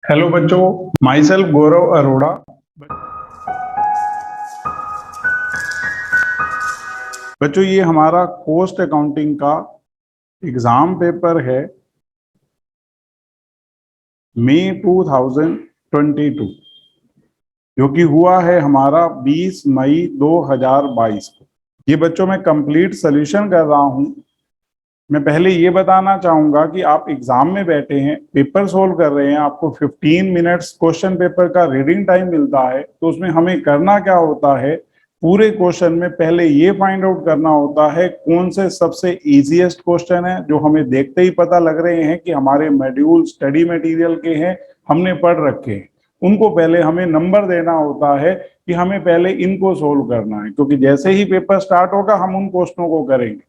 Hello बच्चों, my self गौरव अरोड़ा। बच्चों, ये हमारा कॉस्ट अकाउंटिंग का एग्जाम पेपर है मई 2022, जो कि हुआ है हमारा 20 मई 2022 को। ये बच्चों मैं कंप्लीट सोल्यूशन कर रहा हूं। मैं पहले ये बताना चाहूंगा कि आप एग्जाम में बैठे हैं, पेपर सोल्व कर रहे हैं, आपको 15 मिनट्स क्वेश्चन पेपर का रीडिंग टाइम मिलता है। तो उसमें हमें करना क्या होता है, पूरे क्वेश्चन में पहले ये फाइंड आउट करना होता है कौन से सबसे इजीएस्ट क्वेश्चन है, जो हमें देखते ही पता लग रहे हैं कि हमारे मॉड्यूल स्टडी मटेरियल के हैं, हमने पढ़ रखे हैं। उनको पहले हमें नंबर देना होता है कि हमें पहले इनको सोल्व करना है, क्योंकि जैसे ही पेपर स्टार्ट होगा हम उन क्वेश्चनों को करेंगे।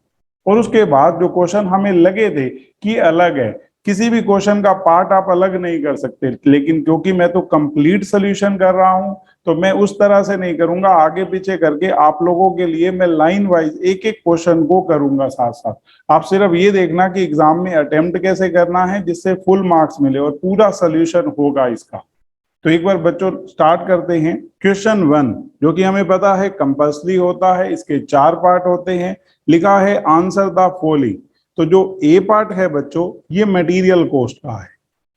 और उसके बाद जो क्वेश्चन हमें लगे थे कि अलग है, किसी भी क्वेश्चन का पार्ट आप अलग नहीं कर सकते, लेकिन क्योंकि मैं तो कंप्लीट सोल्यूशन कर रहा हूं तो मैं उस तरह से नहीं करूंगा, आगे पीछे करके आप लोगों के लिए मैं लाइन वाइज एक एक क्वेश्चन को करूंगा साथ साथ। आप सिर्फ ये देखना कि एग्जाम में अटेम्प्ट कैसे करना है जिससे फुल मार्क्स मिले और पूरा सोल्यूशन होगा इसका। तो एक बार बच्चों स्टार्ट करते हैं। क्वेश्चन 1, जो कि हमें पता है कंपल्सरी होता है, इसके 4 पार्ट होते हैं। लिखा है आंसर द फॉलोइंग। तो जो ए पार्ट है बच्चों, ये मटेरियल कॉस्ट का है,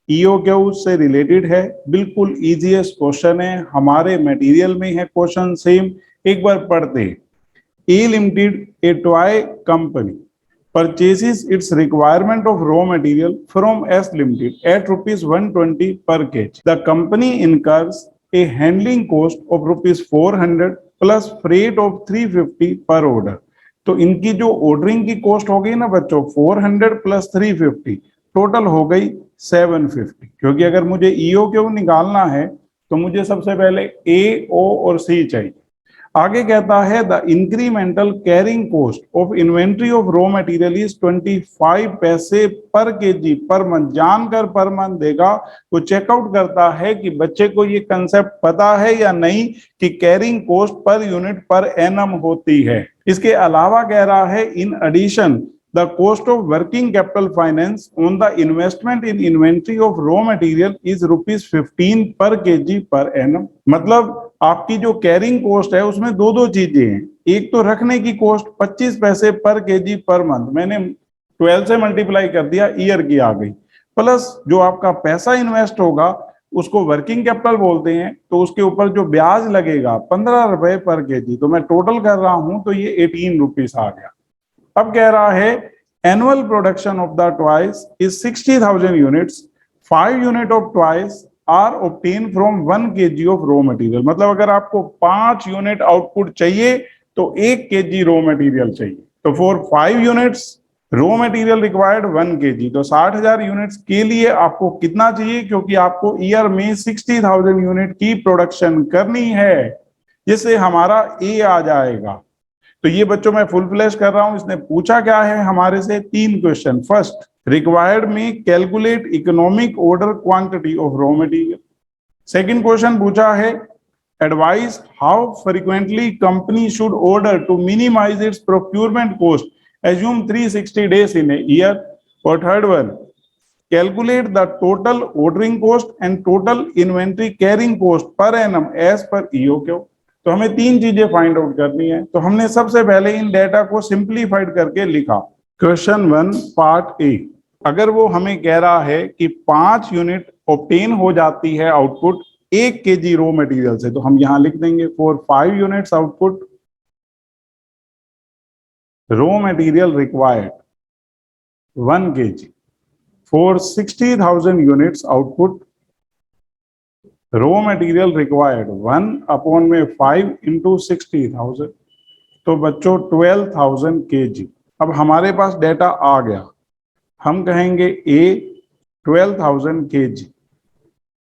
ईओक्यू से रिलेटेड है, बिल्कुल इजीएस्ट क्वेश्चन है, हमारे मटेरियल में है क्वेश्चन सेम। एक बार पढ़ते हैं। A limited, a toy company, purchases its requirement of raw material from S Limited at rupees 120 per kg. The company incurs a handling cost of rupees 400 plus freight of 350 per order. तो इनकी जो ordering की cost हो गई ना बच्चों, 400 plus 350, total हो गई 750। क्योंकि अगर मुझे ईओ क्यू निकालना है तो मुझे सबसे पहले ए, ओ और सी चाहिए। आगे कहता है the incremental carrying cost of inventory of raw material is 25 पैसे पर केजी पर मंथ। जानकर पर मंथ देगा, वो चेकआउट करता है कि बच्चे को ये कंसेप्ट पता है या नहीं कि carrying cost per unit per annum होती है। इसके अलावा कह रहा है in addition the cost of working capital finance on the investment in inventory of raw material is rupees 15 per kg per annum। मतलब आपकी जो कैरिंग कॉस्ट है उसमें दो दो चीजें हैं। एक तो रखने की कॉस्ट 25 पैसे पर केजी पर मंथ, मैंने 12 से मल्टीप्लाई कर दिया, ईयर की आ गई, प्लस जो आपका पैसा इन्वेस्ट होगा उसको वर्किंग कैपिटल बोलते हैं, तो उसके ऊपर जो ब्याज लगेगा 15 रुपए पर केजी। तो मैं टोटल कर रहा हूं तो ये 18 रुपीज आ गया। अब कह रहा है annual production of the toys is 60,000 units, 5 unit of toys are obtain from 1 KG of raw material. मतलब अगर आपको 5 यूनिट आउटपुट चाहिए तो 1 केजी रॉ मटेरियल चाहिए। तो for 5 units raw material required 1 KG, तो 60,000 यूनिट्स के लिए आपको कितना चाहिए, क्योंकि आपको ईयर में 60,000 यूनिट की प्रोडक्शन करनी है, जिससे हमारा ए आ जाएगा। तो ये बच्चों मैं फुल फ्लैश कर रहा हूं। इसने पूछा क्या है हमारे से, 3 क्वेश्चन। फर्स्ट, रिक्वायर्ड में calculate economic order quantity of raw material. Second question पूछा है advise how frequently company should order to minimise its procurement cost, assume 360 days in a year. और third one, calculate the total ordering cost and total inventory carrying cost per annum as per EOQ. तो हमें 3 चीजें find out करनी है। तो हमने सबसे पहले इन डेटा को सिंप्लीफाइड करके लिखा। क्वेश्चन 1 पार्ट ए, अगर वो हमें कह रहा है कि 5 यूनिट ऑब्टेन हो जाती है आउटपुट 1 केजी रॉ मटेरियल से, तो हम यहां लिख देंगे for 5 units output raw material required 1 KG, for 60,000 units output raw material required 1 upon में 5 इंटू 60,000, तो बच्चों 12,000 केजी। अब हमारे पास डेटा आ गया, हम कहेंगे ए 12,000 केजी।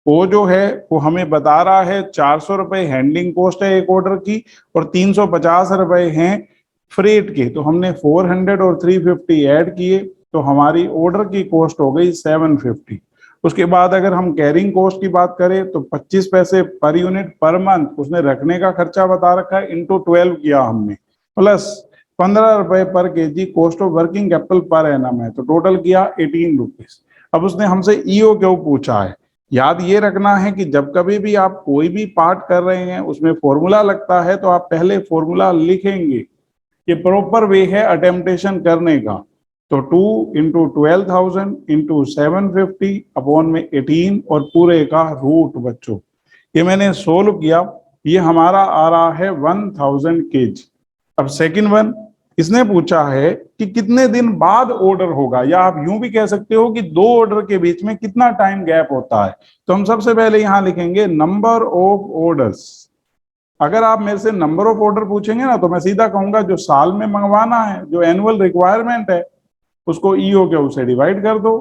ओ जो है वो हमें बता रहा है 400 रुपए हैंडलिंग कॉस्ट है एक ऑर्डर की, और 350 रुपए हैं फ्रेट के। तो हमने 400 और 350 ऐड किए, तो हमारी ऑर्डर की कॉस्ट हो गई 750। उसके बाद अगर हम कैरिंग कॉस्ट की बात करें तो 25 पैसे पर यूनिट पर मंथ, उसने रखने का खर्चा बता रखा है, इंटू 12 किया हमने, प्लस 15 रुपए पर KG cost of working capital per annum है, तो टोटल किया 18 रुपीज। अब उसने हमसे ईओ क्यू पूछा है, याद ये रखना है कि जब कभी भी आप कोई भी पार्ट कर रहे हैं उसमें फॉर्मूला लगता है तो आप पहले फॉर्मूला लिखेंगे। ये प्रॉपर वे है अटेम्पटेशन करने का। तो 2 × 12,000 × 750 अपॉन में 18 और पूरे का रूट बच्चों, ये मैंने सोल्व किया, ये हमारा आ रहा है 1000 kg। अब सेकंड वन, इसने पूछा है कि कितने दिन बाद ऑर्डर होगा, या आप यूं भी कह सकते हो कि दो ऑर्डर के बीच में कितना टाइम गैप होता है। तो हम सबसे पहले यहां लिखेंगे नंबर ऑफ ऑर्डर्स। अगर आप मेरे से नंबर ऑफ ऑर्डर पूछेंगे ना तो मैं सीधा कहूंगा जो साल में मंगवाना है, जो एनुअल रिक्वायरमेंट है, उसको ईओ के उसे डिवाइड कर दो।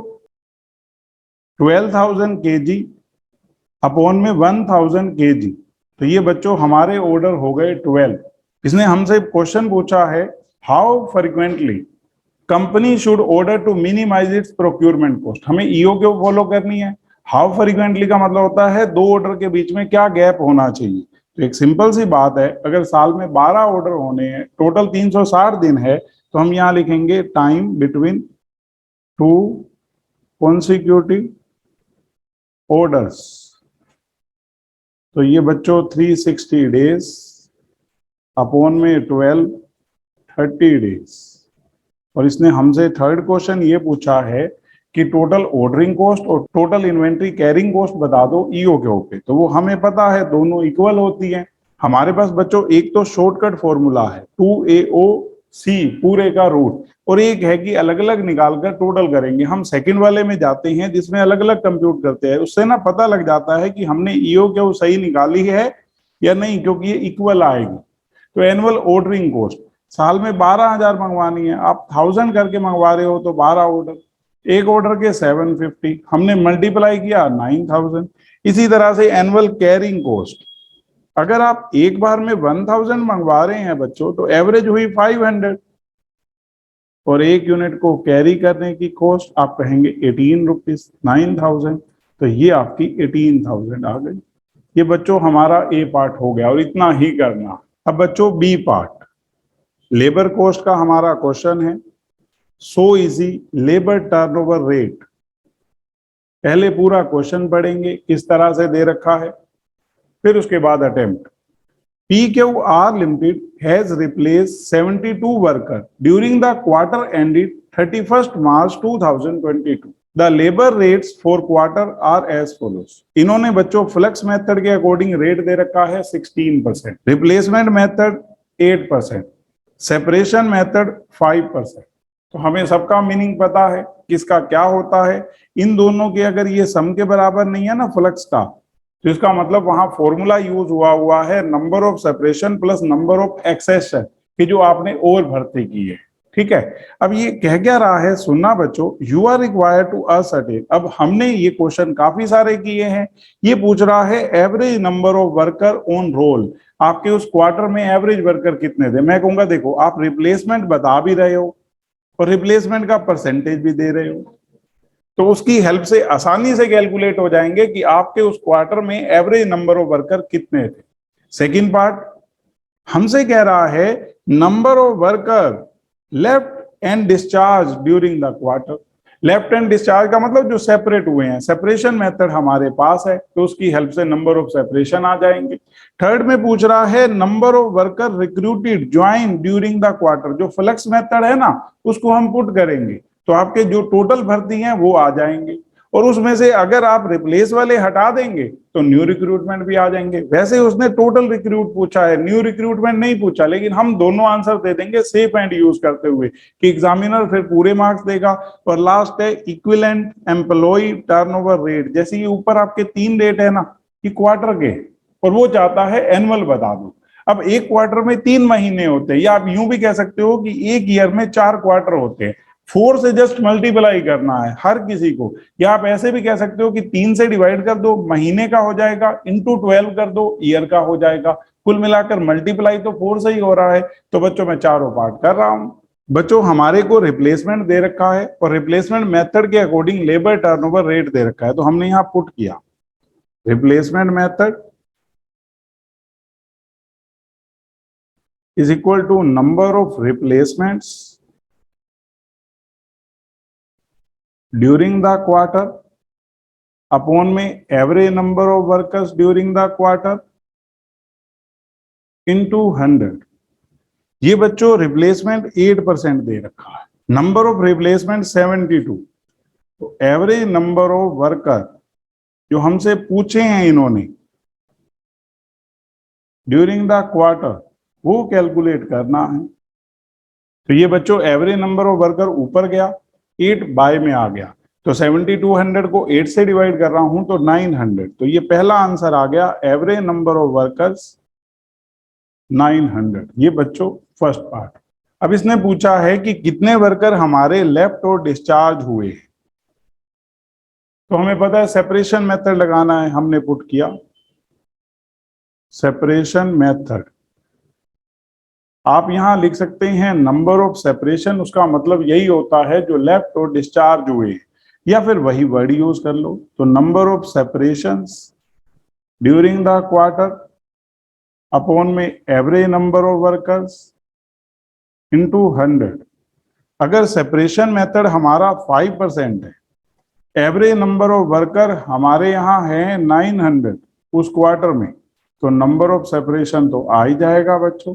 12,000 kg अपॉन में 1000 kg, तो ये बच्चों हमारे ऑर्डर हो गए 12। इसने हमसे क्वेश्चन पूछा है how frequently company should order to minimise its procurement cost. हमें ईओ को फॉलो करनी है। हाउ फ्रीक्वेंटली का मतलब होता है दो ऑर्डर के बीच में क्या गैप होना चाहिए। तो एक सिंपल सी बात है, अगर साल में 12 ऑर्डर होने हैं, टोटल 360 दिन है, तो हम यहाँ लिखेंगे time between two consecutive orders. तो ये बच्चों 360 डेज अपॉन में 12, 30 डेज। और इसने हमसे थर्ड क्वेश्चन ये पूछा है कि टोटल ऑर्डरिंग कॉस्ट और टोटल इन्वेंट्री कैरिंग कॉस्ट बता दो ईओ के ऊपर। तो वो हमें पता है दोनों इक्वल होती हैं। हमारे पास बच्चों एक तो शॉर्टकट फॉर्मूला है 2AOC पूरे का रूट, और एक है कि अलग अलग निकालकर टोटल करेंगे। हम सेकंड वाले में जाते हैं जिसमें अलग अलग कंप्यूट करते हैं, उससे ना पता लग जाता है कि हमने ईओ क्यों सही निकाली है या नहीं, क्योंकि ये इक्वल आएगी। तो एनुअल ऑर्डरिंग कॉस्ट, साल में 12,000 मंगवानी है, आप 1000 करके मंगवा रहे हो तो 12 ऑर्डर, एक ऑर्डर के 750, हमने मल्टीप्लाई किया 9000। इसी तरह से एनुअल कैरिंग कॉस्ट, अगर आप एक बार में 1000 मंगवा रहे हैं बच्चों तो एवरेज हुई 500, और एक यूनिट को कैरी करने की कॉस्ट आप कहेंगे 18 रुपीज, 9000। तो ये आपकी 18,000 आ गई। ये बच्चों हमारा ए पार्ट हो गया, और इतना ही करना। अब बच्चों बी पार्ट, लेबर कॉस्ट का हमारा क्वेश्चन है। So easy labour turnover rate. पहले पूरा क्वेश्चन पढ़ेंगे किस तरह से दे रखा है, फिर उसके बाद attempt. PQR Limited has replaced 72 workers during the quarter ended 31st March 2022. The labor rates for quarter are as follows. इन्होंने बच्चों फ्लक्स मेथड के अकॉर्डिंग रेट दे रखा है 16%, रिप्लेसमेंट मेथड 8%, सेपरेशन मेथड 5%। तो हमें सबका मीनिंग पता है किसका क्या होता है। इन दोनों के अगर ये सम के बराबर नहीं है ना फ्लक्स का, तो इसका मतलब वहां फॉर्मूला यूज हुआ है number of separation plus number of accession की, जो आपने और भर्ती की है। ठीक है, अब ये कह क्या रहा है सुनना बच्चों, you are required to ascertain. अब हमने ये क्वेश्चन काफी सारे किए हैं। ये पूछ रहा है average number of worker on roll, आपके उस क्वार्टर में एवरेज वर्कर कितने थे। मैं कहूंगा देखो आप रिप्लेसमेंट बता भी रहे हो और रिप्लेसमेंट का परसेंटेज भी दे रहे हो, तो उसकी हेल्प से आसानी से कैलकुलेट हो जाएंगे कि आपके उस क्वार्टर में एवरेज नंबर ऑफ वर्कर कितने थे। सेकंड पार्ट हमसे कह रहा है number of worker left and discharge during the quarter. Left and discharge का मतलब जो सेपरेट हुए हैं, सेपरेशन मेथड हमारे पास है तो उसकी हेल्प से नंबर ऑफ सेपरेशन आ जाएंगे। थर्ड में पूछ रहा है number of worker recruited join during the quarter. जो फ्लक्स मेथड है ना उसको हम पुट करेंगे तो आपके जो टोटल भर्ती हैं वो आ जाएंगे, और उसमें से अगर आप रिप्लेस वाले हटा देंगे तो न्यू रिक्रूटमेंट भी आ जाएंगे। वैसे उसने टोटल रिक्रूट पूछा है, न्यू रिक्रूटमेंट नहीं पूछा, लेकिन हम दोनों आंसर दे देंगे सेफ एंड यूज करते हुए कि एग्जामिनर फिर पूरे मार्क्स देगा। और लास्ट है इक्विवेलेंट एम्प्लॉय टर्नओवर रेट। जैसे ये ऊपर आपके 3 रेट है ना कि क्वार्टर के, और वो चाहता है एनुअल बता दो। अब एक क्वार्टर में 3 महीने होते हैं, या आप यूं भी कह सकते हो कि एक ईयर में 4 क्वार्टर होते हैं। 4 से जस्ट मल्टीप्लाई करना है हर किसी को, या आप ऐसे भी कह सकते हो कि 3 से डिवाइड कर दो, महीने का हो जाएगा, इंटू 12 कर दो, ईयर का हो जाएगा। कुल मिलाकर मल्टीप्लाई तो 4 से ही हो रहा है। तो बच्चों मैं चारों पार्ट कर रहा हूं। बच्चों हमारे को रिप्लेसमेंट दे रखा है और रिप्लेसमेंट मेथड के अकॉर्डिंग लेबर टर्नओवर रेट दे रखा है, तो हमने यहां पुट किया replacement method is equal to number of replacements during the quarter upon में average number of workers during the quarter into 100। ये बच्चों रिप्लेसमेंट 8% दे रखा है, नंबर ऑफ रिप्लेसमेंट 72। तो एवरेज नंबर ऑफ वर्कर जो हमसे पूछे हैं इन्होंने ड्यूरिंग द क्वार्टर, वो कैलकुलेट करना है। तो ये बच्चों एवरेज नंबर ऑफ वर्कर ऊपर गया, 8 बाय में आ गया, तो 7200 को 8 से डिवाइड कर रहा हूं तो 900। तो ये पहला आंसर आ गया, एवरेज नंबर ऑफ वर्कर्स 900। ये बच्चों फर्स्ट पार्ट। अब इसने पूछा है कि कितने वर्कर हमारे लेफ्ट और डिस्चार्ज हुए। तो हमें पता है सेपरेशन मेथड लगाना है, हमने पुट किया सेपरेशन मेथड। आप यहां लिख सकते हैं नंबर ऑफ सेपरेशन, उसका मतलब यही होता है जो लेफ्ट और डिस्चार्ज हुए, या फिर वही वर्ड यूज कर लो। तो number of separations during the quarter upon में average number of workers into 100। अगर सेपरेशन मेथड हमारा 5% है, एवरेज नंबर ऑफ वर्कर हमारे यहाँ है 900 उस क्वार्टर में, तो नंबर ऑफ सेपरेशन तो आ ही जाएगा बच्चों।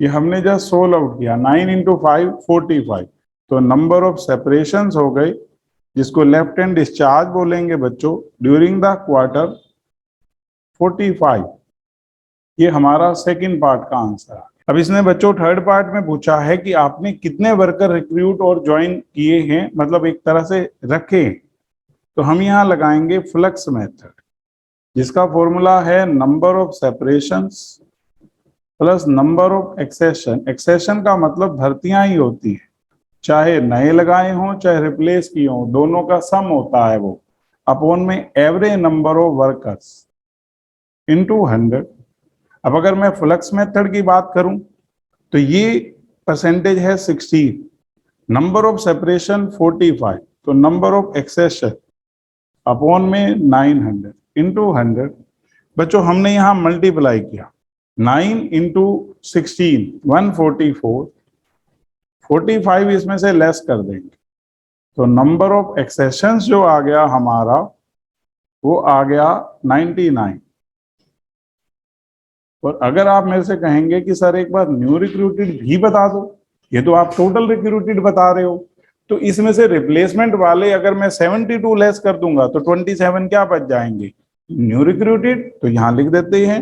ये हमने जस्ट सोल्व आउट किया, 9 इंटू 5 45। तो नंबर ऑफ सेपरेशंस हो गए, जिसको लेफ्ट हैंड डिस्चार्ज बोलेंगे बच्चों, ड्यूरिंग द क्वार्टर 45। ये हमारा सेकंड पार्ट का आंसर है। अब इसने बच्चों थर्ड पार्ट में पूछा है कि आपने कितने वर्कर रिक्रूट और ज्वाइन किए हैं, मतलब एक तरह से रखे। तो हम यहाँ लगाएंगे फ्लक्स मेथड, जिसका फॉर्मूला है number of separations plus number of accession. Accession का मतलब भर्तियां ही होती है, चाहे नए लगाए हों चाहे रिप्लेस किए हों, दोनों का सम होता है वो, अपॉन में average number of workers into 100। अब अगर मैं फ्लक्स मेथड की बात करूं तो ये परसेंटेज है 16, नंबर ऑफ सेपरेशन 45, तो नंबर ऑफ एक्सेशन अपॉन में 900 इंटू 100। बच्चों हमने यहां मल्टीप्लाई किया, 9 इंटू 16 144, 45 इसमें से लेस कर देंगे, तो नंबर ऑफ एक्सेशंस जो आ गया हमारा वो आ गया 99। और अगर आप मेरे से कहेंगे कि सर एक बार न्यू रिक्रूटेड भी बता दो, ये तो आप टोटल रिक्रूटेड बता रहे हो, तो इसमें से रिप्लेसमेंट वाले अगर मैं 72 लेस कर दूंगा तो 27 क्या बच जाएंगे, न्यू रिक्रूटेड। तो यहां लिख देते हैं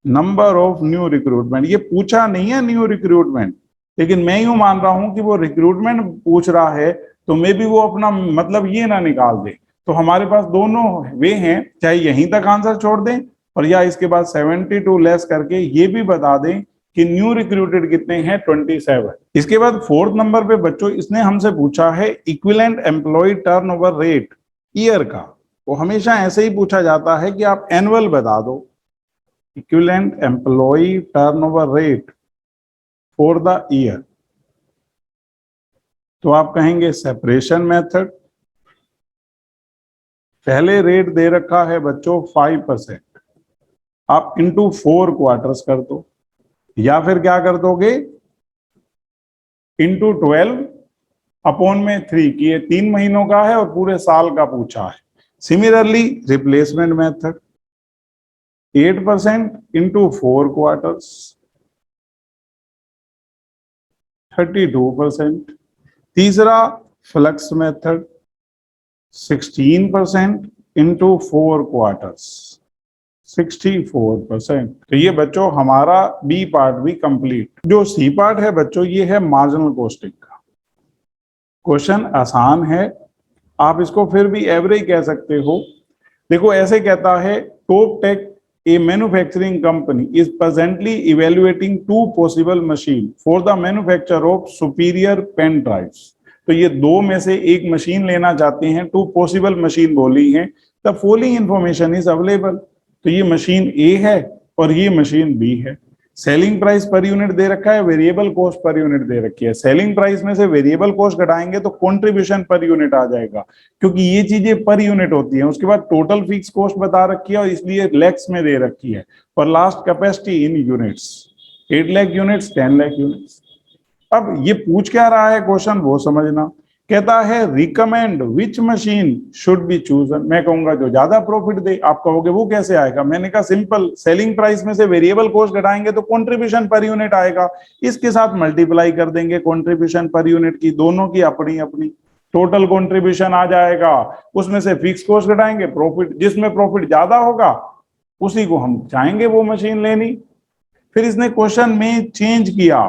नंबर ऑफ न्यू रिक्रूटमेंट। ये पूछा नहीं है न्यू रिक्रूटमेंट, लेकिन मैं यूं मान रहा हूं कि वो रिक्रूटमेंट पूछ रहा है, तो मे भी वो अपना मतलब ये ना निकाल दे। तो हमारे पास दोनों वे हैं, चाहे यहीं तक आंसर छोड़ दें और या इसके बाद 72 लेस करके ये भी बता दें कि न्यू रिक्रूटेड कितने हैं, 27। इसके बाद फोर्थ नंबर पे बच्चों इसने हमसे पूछा है equivalent employee turnover rate year का। वो हमेशा ऐसे ही पूछा जाता है कि आप एनुअल बता दो, equivalent employee turnover rate for the year. तो आप कहेंगे सेपरेशन मेथड, पहले रेट दे रखा है बच्चों 5%, आप इंटू 4 क्वार्टर्स कर दो, या फिर क्या कर दोगे इंटू 12 अपॉन में 3 की ये 3 महीनों का है और पूरे साल का पूछा है। Similarly replacement method 8% into 4 quarters 32%। तीसरा फ्लक्स मेथड 16% इंटू 4 क्वार्टर्स 64%। तो ये बच्चों हमारा बी पार्ट भी कंप्लीट। जो सी पार्ट है बच्चों ये है मार्जिनल कॉस्टिंग का। क्वेश्चन आसान है, आप इसको फिर भी एवरेज कह सकते हो। देखो ऐसे कहता है Top Tech a manufacturing company is presently evaluating 2 possible machine for the manufacture of superior pen drives. तो ये 2 में से एक मशीन लेना चाहते हैं, 2 पॉसिबल मशीन बोली हैं। The following information is available. तो ये मशीन ए है और ये मशीन बी है। सेलिंग प्राइस पर यूनिट दे रखा है, वेरिएबल कॉस्ट पर यूनिट दे रखी है। सेलिंग प्राइस में से वेरिएबल कॉस्ट घटाएंगे तो कंट्रीब्यूशन पर यूनिट आ जाएगा, क्योंकि ये चीजें पर यूनिट होती हैं। उसके बाद टोटल फिक्स कॉस्ट बता रखी है और इसलिए लैक्स में दे रखी है। और last capacity in units 8 lakh units 10 lakh units. अब ये पूछ क्या रहा है क्वेश्चन वो समझना, कहता है recommend which machine should be chosen. मैं कहूंगा जो ज्यादा प्रॉफिट दे। आप कहोगे वो कैसे आएगा? मैंने कहा सिंपल, सेलिंग प्राइस में से वेरिएबल कॉस्ट घटाएंगे तो कंट्रीब्यूशन पर यूनिट आएगा, इसके साथ मल्टीप्लाई कर देंगे कंट्रीब्यूशन पर यूनिट की, दोनों की अपनी अपनी टोटल कंट्रीब्यूशन आ जाएगा। उसमें से फिक्स कॉस्ट घटाएंगे, प्रॉफिट जिसमें प्रॉफिट ज्यादा होगा उसी को हम चाहेंगे वो मशीन लेनी। फिर इसने क्वेश्चन में चेंज किया,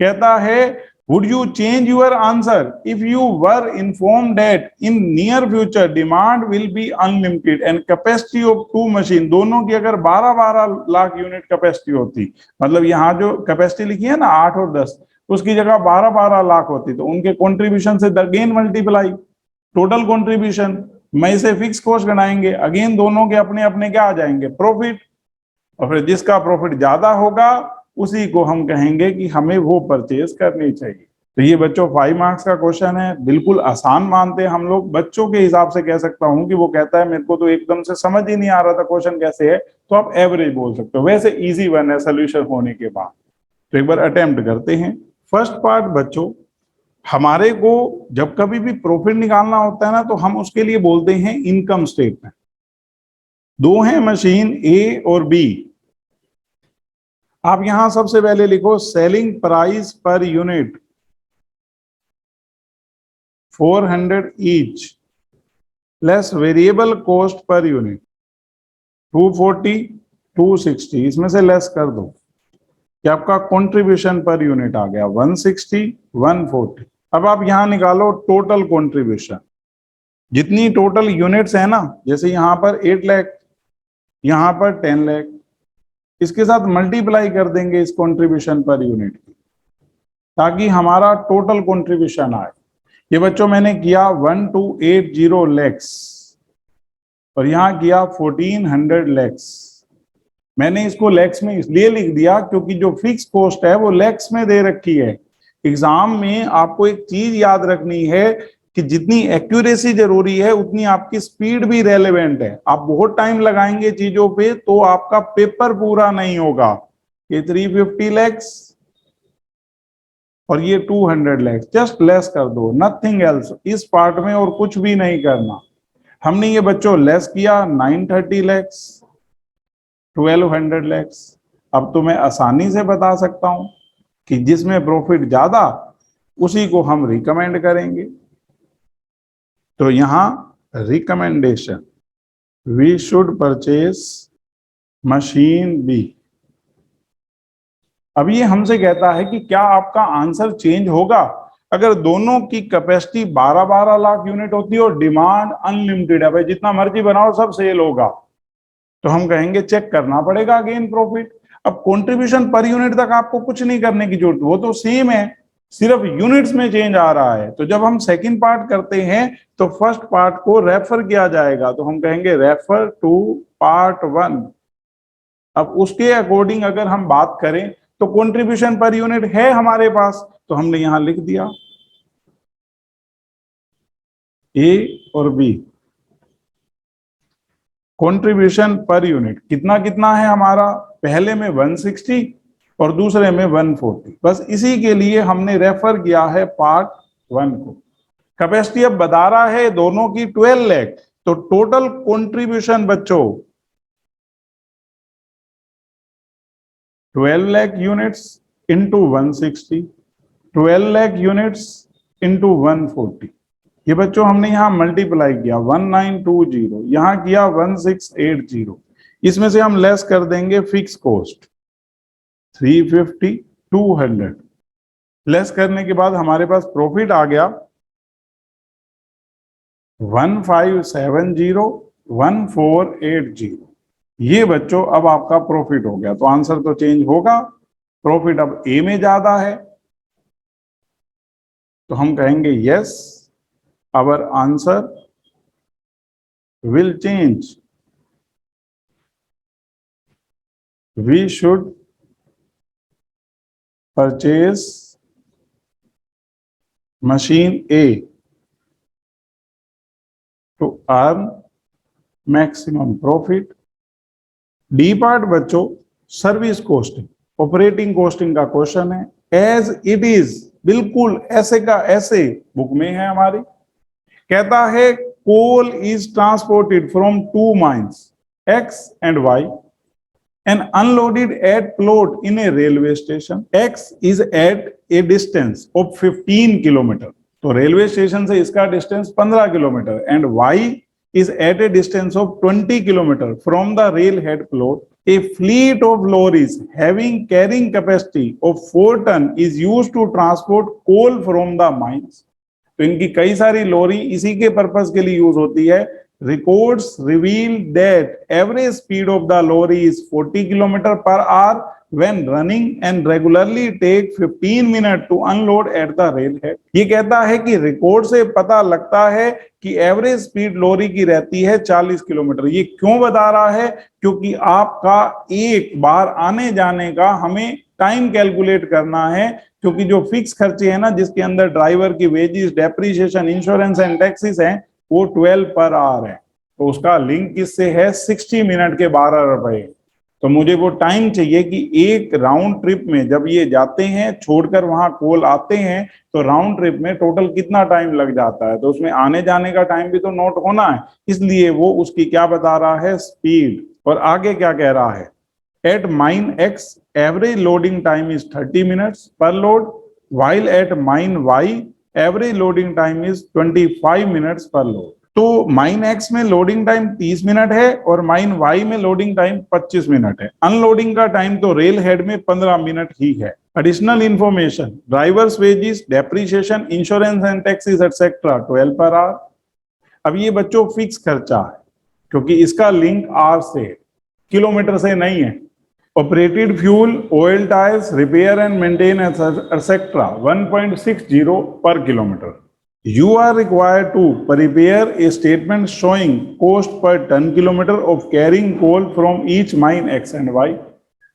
कहता है would you change your answer if you were informed that in near future demand will be unlimited and capacity of two machine, दोनों की अगर 12-12 लाख यूनिट कैपेसिटी होती, मतलब यहाँ जो कैपेसिटी लिखी है ना 8 और 10, उसकी जगह 12-12 लाख होती, तो उनके कंट्रीब्यूशन से अगेन मल्टीप्लाई टोटल कंट्रीब्यूशन, मैं इसे फिक्स कॉस्ट गणाएंगे, अगेन दोनों के अपने अपने क्या आ जाएंगे? प्रॉफिट। और फिर जिसका प्रॉफिट ज्यादा होगा उसी को हम कहेंगे कि हमें वो परचेज करनी चाहिए। तो ये बच्चों 5 मार्क्स का क्वेश्चन है, बिल्कुल आसान मानते हैं हम लोग। बच्चों के हिसाब से कह सकता हूं कि वो कहता है मेरे को तो एकदम से समझ ही नहीं आ रहा था क्वेश्चन कैसे है, तो आप एवरेज बोल सकते हो, वैसे इजी वन है सोल्यूशन होने के बाद। तो एक बार अटेम्प्ट करते हैं। फर्स्ट पार्ट बच्चों, हमारे को जब कभी भी प्रॉफिट निकालना होता है ना तो हम उसके लिए बोलते हैं इनकम स्टेटमेंट। दो हैं मशीन ए और बी, आप यहां सबसे पहले लिखो selling price per unit 400 each less variable cost per unit 240 260, इसमें से लेस कर दो कि आपका कंट्रीब्यूशन पर यूनिट आ गया 160 140। अब आप यहां निकालो टोटल कंट्रीब्यूशन, जितनी टोटल यूनिट्स है ना, जैसे यहां पर 8 लाख, यहां पर 10 लाख, इसके साथ मल्टीप्लाई कर देंगे इस कंट्रीब्यूशन पर यूनिट की, ताकि हमारा टोटल कंट्रीब्यूशन आए। ये बच्चों मैंने किया 1280 लैक्स और यहां किया 1400 लैक्स। मैंने इसको लैक्स में इसलिए लिख दिया क्योंकि जो फिक्स कॉस्ट है वो लैक्स में दे रखी है। एग्जाम में आपको एक चीज याद रखनी है कि जितनी एक्यूरेसी जरूरी है उतनी आपकी स्पीड भी रेलेवेंट है। आप बहुत टाइम लगाएंगे चीजों पे तो आपका पेपर पूरा नहीं होगा। ये 350 लैक्स और ये 200 लैक्स, जस्ट लेस कर दो, नथिंग एल्स इस पार्ट में, और कुछ भी नहीं करना। हमने ये बच्चों लेस किया 930 लैक्स 1200 लैक्स। अब तो मैं आसानी से बता सकता हूं कि जिसमें प्रॉफिट ज्यादा उसी को हम रिकमेंड करेंगे। तो यहां recommendation, we should purchase machine B. अब ये हमसे कहता है कि क्या आपका आंसर चेंज होगा अगर दोनों की कैपेसिटी 12-12 लाख यूनिट होती है और डिमांड अनलिमिटेड है, भाई जितना मर्जी बनाओ सब सेल होगा। तो हम कहेंगे चेक करना पड़ेगा अगेन प्रॉफिट। अब कंट्रीब्यूशन पर यूनिट तक आपको कुछ नहीं करने की जरूरत, वो तो सेम है, सिर्फ यूनिट्स में चेंज आ रहा है। तो जब हम सेकंड पार्ट करते हैं तो फर्स्ट पार्ट को रेफर किया जाएगा, तो हम कहेंगे रेफर टू पार्ट 1। अब उसके अकॉर्डिंग अगर हम बात करें तो कंट्रीब्यूशन पर यूनिट है हमारे पास, तो हमने यहां लिख दिया ए और बी। कंट्रीब्यूशन पर यूनिट कितना कितना है हमारा, पहले में 160 और दूसरे में 140। बस इसी के लिए हमने रेफर किया है पार्ट 1 को। कैपेसिटी अब बता रहा है दोनों की 12 लाख, तो टोटल कंट्रीब्यूशन बच्चों 12 lakh units into 160, 12 lakh units into 140। ये बच्चों हमने यहां मल्टीप्लाई किया 1920, यहां किया 1680। इसमें से हम लेस कर देंगे फिक्स कॉस्ट 350 200। लेस करने के बाद हमारे पास प्रॉफिट आ गया 1570 1480। ये बच्चों अब आपका प्रॉफिट हो गया, तो आंसर तो चेंज होगा। प्रॉफिट अब ए में ज्यादा है तो हम कहेंगे yes, our answer will change, we should purchase machine A to earn maximum profit. D part बच्चों सर्विस कॉस्टिंग, ऑपरेटिंग कॉस्टिंग का क्वेश्चन है। एज इट इज बिल्कुल ऐसे का ऐसे बुक में है हमारी। कहता है coal is transported from two mines X and Y and unloaded at plot in a railway station. X is at a distance of 15 kilometre, तो रेलवे स्टेशन से इसका distance 15 kilometre and Y is at a distance of 20 kilometre from the railhead plot. A fleet of lorries having carrying capacity of 4 ton is used to transport coal from the mines. तो इनकी कई सारी lorry इसी के purpose के लिए use होती है। Records reveal that average speed of the lorry is 40 km per hour when running and regularly take 15 minutes to unload at the railhead. ये कहता है कि रिकॉर्ड से पता लगता है कि एवरेज स्पीड लॉरी की रहती है 40 किलोमीटर। ये क्यों बता रहा है? क्योंकि आपका एक बार आने जाने का हमें टाइम कैलकुलेट करना है, क्योंकि जो फिक्स खर्चे हैं ना, जिसके अंदर ड्राइवर की wages, depreciation, insurance and taxes हैं, वो 12 पर आवर है। तो उसका लिंक किससे है? 60 मिनट के 12 रुपए। तो मुझे वो टाइम चाहिए कि एक राउंड ट्रिप में जब ये जाते हैं छोड़कर वहां कोल आते हैं, तो राउंड ट्रिप में टोटल कितना टाइम लग जाता है। तो उसमें आने जाने का टाइम भी तो नोट होना है, इसलिए वो उसकी क्या बता रहा है? स्पीड। और आगे क्या कह रहा है? At mine X average loading time is 30 minutes per load, while at mine Y average loading time is 25 minutes per load. तो माइन एक्स में लोडिंग टाइम 30 मिनट है और माइन वाई में लोडिंग टाइम 25 मिनट है। Unloading का time तो rail head में 15 minute ही है। Additional information, drivers wages, depreciation, insurance and taxes etcetera 12 per our. अब ये बच्चों फिक्स खर्चा है, क्योंकि इसका लिंक आर से, किलोमीटर से नहीं है। Operated fuel, oil, tyres, repair and maintenance etcetera 1.60 पर kilometre. You are required to prepare a statement showing cost per ton kilometer of carrying coal from each mine X and Y.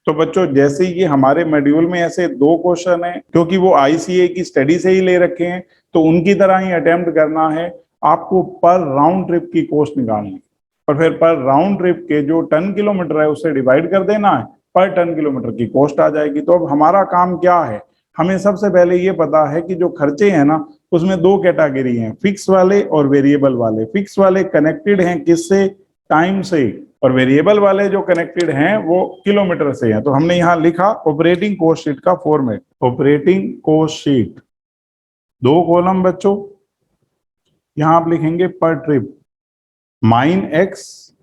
तो बच्चों जैसे ये हमारे module में ऐसे दो question हैं, क्योंकि वो आईसीए की स्टडी से ही ले रखे हैं, तो उनकी तरह ही अटेम्प्ट करना है। आपको पर राउंड ट्रिप की कॉस्ट निकालनी और फिर पर राउंड ट्रिप के जो टन किलोमीटर है उससे डिवाइड कर देना है, पर टन किलोमीटर की कॉस्ट आ जाएगी। तो अब हमारा काम क्या है? हमें सबसे पहले ये पता है कि जो खर्चे हैं ना, उसमें दो कैटेगरी हैं, फिक्स वाले और वेरिएबल वाले। फिक्स वाले कनेक्टेड हैं किससे? टाइम से, और वेरिएबल वाले जो कनेक्टेड हैं वो किलोमीटर से हैं। तो हमने यहाँ लिखा ऑपरेटिंग कॉस्ट शीट का फॉर्मेट। ऑपरेटिंग कॉस्ट शीट, दो कॉलम बच्चों, यहां आप लिखेंगे per trip, mine X,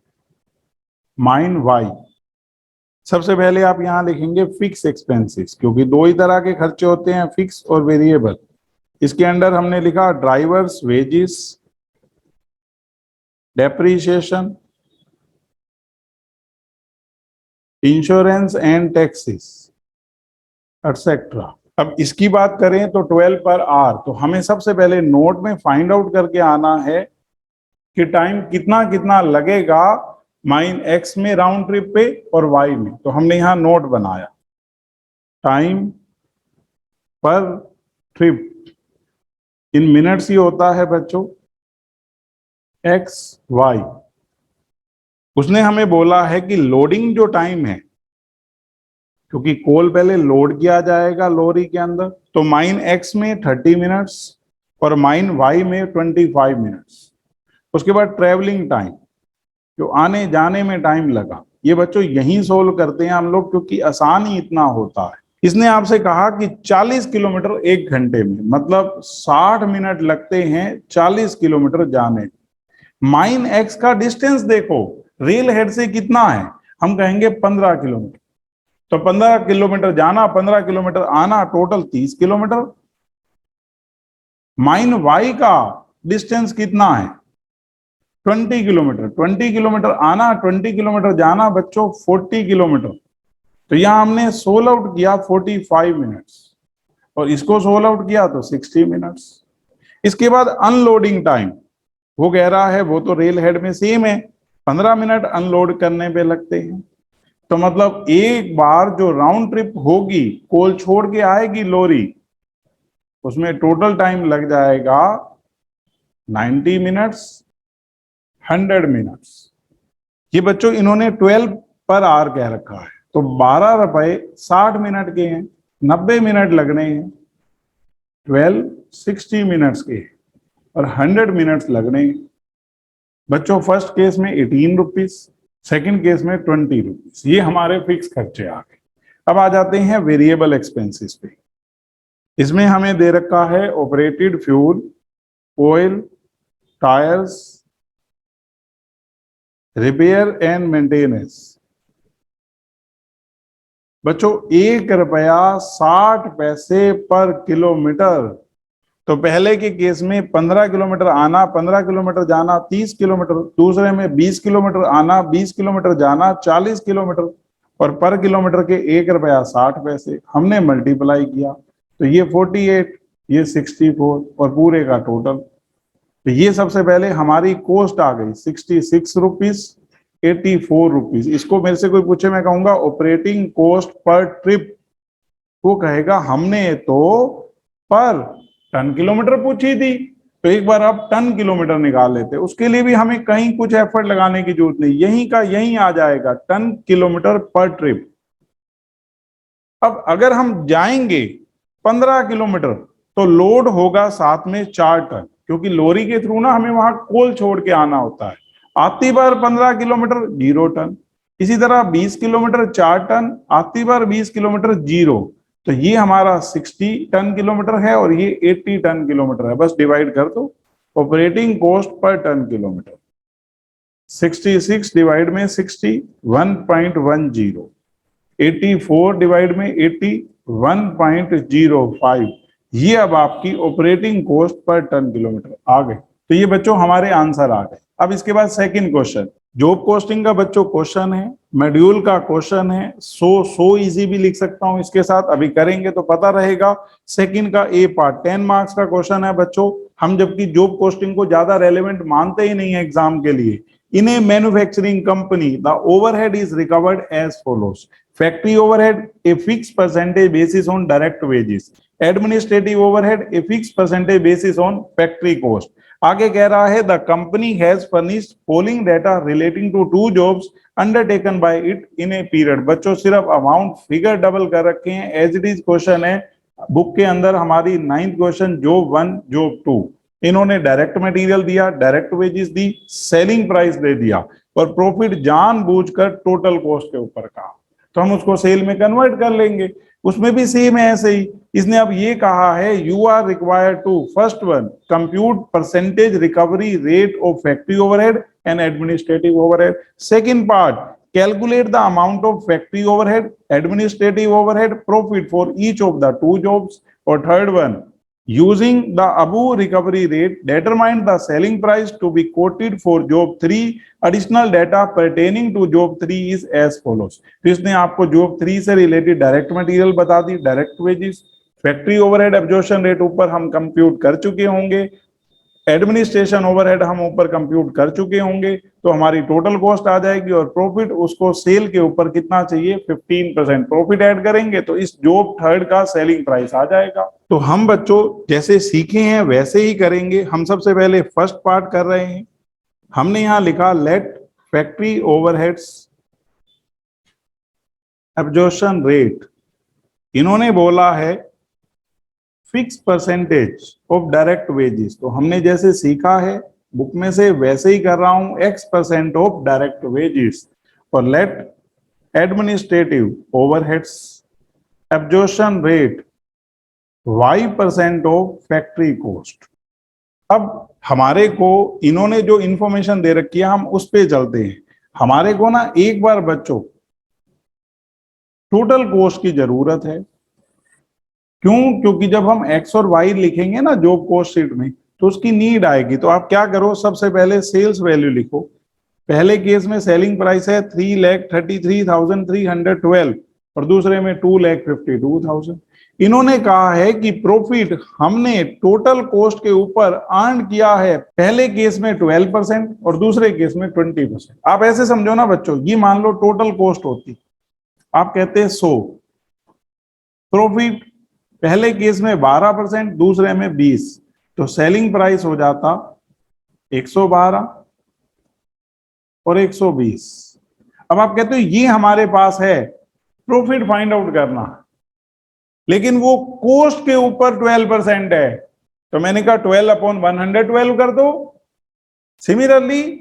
mine Y. सबसे पहले आप यहां लिखेंगे फिक्स एक्सपेंसेस, क्योंकि दो ही तरह के खर्चे होते हैं, फिक्स और वेरिएबल। इसके अंदर हमने लिखा drivers wages, depreciation, insurance and taxes etcetera. अब इसकी बात करें तो 12 पर आवर। तो हमें सबसे पहले नोट में फाइंड आउट करके आना है कि टाइम कितना कितना लगेगा माइन एक्स में राउंड ट्रिप पे और वाई में। तो हमने यहां नोट बनाया, टाइम पर ट्रिप इन मिनट्स ही होता है बच्चों, एक्स वाई। उसने हमें बोला है कि लोडिंग जो टाइम है, क्योंकि कोल पहले लोड किया जाएगा लॉरी के अंदर, तो माइन एक्स में 30 मिनट्स और माइन वाई में 25 मिनट्स। उसके बाद ट्रेवलिंग टाइम, जो आने जाने में टाइम लगा, ये बच्चों यहीं सोल्व करते हैं हम लोग, क्योंकि आसान ही इतना होता है। इसने आपसे कहा कि 40 किलोमीटर एक घंटे में, मतलब 60 मिनट लगते हैं 40 किलोमीटर जाने। माइन एक्स का डिस्टेंस देखो, रेल हेड से कितना है? हम कहेंगे 15 किलोमीटर। तो 15 किलोमीटर जाना, 15 किलोमीटर आना, टोटल 30 किलोमीटर। माइन वाई का डिस्टेंस कितना है? 20 किलोमीटर। 20 किलोमीटर आना, 20 किलोमीटर जाना बच्चों, 40 किलोमीटर। तो यहां हमने सोल्व आउट किया 45 मिनट्स और इसको सोल्व आउट किया तो 60 मिनट्स। इसके बाद अनलोडिंग टाइम, वो कह रहा है वो तो रेल हेड में सेम है, 15 मिनट अनलोड करने पे लगते हैं। तो मतलब एक बार जो राउंड ट्रिप होगी, कोल छोड़ के आएगी लॉरी, उसमें टोटल टाइम लग जाएगा 90 मिनट्स, 100 मिनट्स। ये बच्चों इन्होंने 12 पर आवर कह रखा है, तो 12 रुपए 60 मिनट के हैं, 90 मिनट लगने हैं। 12 60 मिनट्स के और 100 मिनट्स लगने बच्चों। फर्स्ट केस में 18 रुपीज, सेकेंड केस में 20 रुपीज। ये हमारे फिक्स खर्चे आ गए। अब आ जाते हैं वेरिएबल एक्सपेंसेस पे। इसमें हमें दे रखा है operated fuel, oil, tyres, repair and maintenance. बच्चों 1 रुपया 60 पैसे पर किलोमीटर। तो पहले के केस में 15 किलोमीटर आना, 15 किलोमीटर जाना, 30 किलोमीटर। दूसरे में 20 किलोमीटर आना, 20 किलोमीटर जाना, 40 किलोमीटर। और पर किलोमीटर के 1 रुपया 60 पैसे। हमने मल्टीप्लाई किया तो ये 48, ये 64 और पूरे का टोटल। तो ये सबसे पहले हमारी कॉस्ट आ गई 66 रुपीज 84 रुपीज। इसको मेरे से कोई पूछे, मैं कहूंगा ऑपरेटिंग कॉस्ट पर ट्रिप। वो कहेगा हमने तो पर टन किलोमीटर पूछी थी। तो एक बार आप टन किलोमीटर निकाल लेते, उसके लिए भी हमें कहीं कुछ एफर्ट लगाने की जरूरत नहीं, यहीं का यहीं आ जाएगा टन किलोमीटर पर ट्रिप। अब अगर हम जाएंगे 15 किलोमीटर तो लोड होगा साथ में 4 टन, क्योंकि लोरी के थ्रू ना हमें वहां कोल छोड़ के आना होता है। आती बार 15 किलोमीटर 0 टन। इसी तरह 20 किलोमीटर 4 टन, आती बार 20 किलोमीटर 0। तो ये हमारा 60 टन किलोमीटर है और ये 80 टन किलोमीटर है। बस डिवाइड कर दो operating cost per ton kilometre. 66 divide में 60 1.10, 84 डिवाइड में 80 1.05। ये अब आपकी operating cost per ton kilometre आ गए। तो ये बच्चों हमारे आंसर आ गए। अब इसके बाद सेकंड क्वेश्चन, जॉब कॉस्टिंग का बच्चों क्वेश्चन है, मॉड्यूल का क्वेश्चन है। सो इजी भी लिख सकता हूं इसके साथ, अभी करेंगे तो पता रहेगा। सेकंड का ए पार्ट 10 मार्क्स का क्वेश्चन है बच्चों। हम जबकि जॉब कॉस्टिंग को ज्यादा रेलेवेंट मानते ही नहीं है एग्जाम के लिए। In a manufacturing company, the overhead is recovered as follows. Factory overhead, a fixed percentage basis on direct wages. Administrative overhead, a fixed percentage basis on factory cost. आगे कह रहा है the company has furnished following data relating to 2 jobs undertaken by it in a period. बच्चों सिर्फ amount figure double कर रखे हैं, as it is question है बुक के अंदर। हमारी 9th क्वेश्चन जॉब 1 जॉब 2, इन्होंने डायरेक्ट मटेरियल दिया, डायरेक्ट वेजेस दी, सेलिंग प्राइस दे दिया और प्रॉफिट जानबूझकर टोटल कॉस्ट के ऊपर कहा। तो हम उसको सेल में कन्वर्ट कर लेंगे। उसमें भी सेम है ऐसे ही। इसने अब ये कहा है you are required to first one compute percentage recovery rate of factory overhead and administrative overhead. Second part, calculate the amount of factory overhead, administrative overhead, profit for each of the 2 jobs. और third one, using the above recovery rate, determine the selling price to be quoted for job 3. Additional data pertaining to job 3 is as follows. तो इसने आपको job 3 से related direct material बता दी, direct wages, factory overhead absorption rate ऊपर हम compute कर चुके होंगे, एडमिनिस्ट्रेशन ओवरहेड हम ऊपर कंप्यूट कर चुके होंगे। तो हमारी टोटल कॉस्ट आ जाएगी और प्रॉफिट उसको सेल के ऊपर कितना चाहिए 15% प्रॉफिट ऐड करेंगे तो इस जॉब थर्ड का सेलिंग प्राइस आ जाएगा। तो हम बच्चों जैसे सीखे हैं वैसे ही करेंगे। हम सबसे पहले फर्स्ट पार्ट कर रहे हैं। हमने यहां लिखा let factory overheads absorption rate, इन्होंने बोला है fix percentage of direct wages. तो हमने जैसे सीखा है बुक में से वैसे ही कर रहा हूं, X% ऑफ डायरेक्ट वेजेस। और let administrative overheads absorption rate Y% of factory cost. अब हमारे को इन्होंने जो इंफॉर्मेशन दे रखी है हम उस पे चलते हैं। हमारे को ना एक बार बच्चों टोटल कॉस्ट की जरूरत है। क्यों? क्योंकि जब हम एक्स और वाई लिखेंगे ना जॉब कॉस्ट शीट में तो उसकी नीड आएगी। तो आप क्या करो, सबसे पहले सेल्स वैल्यू लिखो। पहले केस में सेलिंग प्राइस है 3,33,312 और दूसरे में 2,52,000। इन्होंने कहा है कि प्रॉफिट हमने टोटल कॉस्ट के ऊपर अर्न किया है, पहले केस में 12% और दूसरे केस में 20%। आप ऐसे समझो ना बच्चों, ये मान लो टोटल कॉस्ट होती, आप कहते हैं 100, प्रॉफिट पहले केस में 12%, दूसरे में 20, तो सेलिंग प्राइस हो जाता 112 और 120। अब आप कहते हो ये हमारे पास है, प्रॉफिट फाइंड आउट करना। लेकिन वो कोस्ट के ऊपर 12% है, तो मैंने कहा 12/112 कर दो। सिमिलरली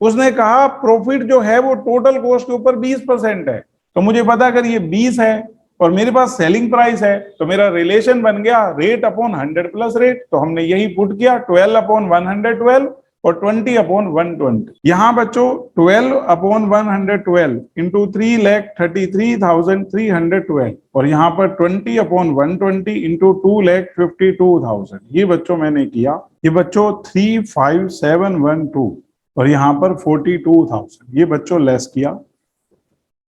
उसने कहा प्रॉफिट जो है वो टोटल कॉस्ट के ऊपर 20% है, तो मुझे पता अगर ये 20 है और मेरे पास सेलिंग प्राइस है तो मेरा रिलेशन बन गया रेट अपॉन 100 प्लस रेट। तो हमने यही पुट किया 12/112 और 20/120। यहाँ बच्चों 12/112 इंटू 3,33,312 और यहाँ पर 20/120 इंटू 2,52,000। ये बच्चों मैंने किया, ये बच्चों 35712 और यहाँ पर 42,000 ये बच्चों लेस किया।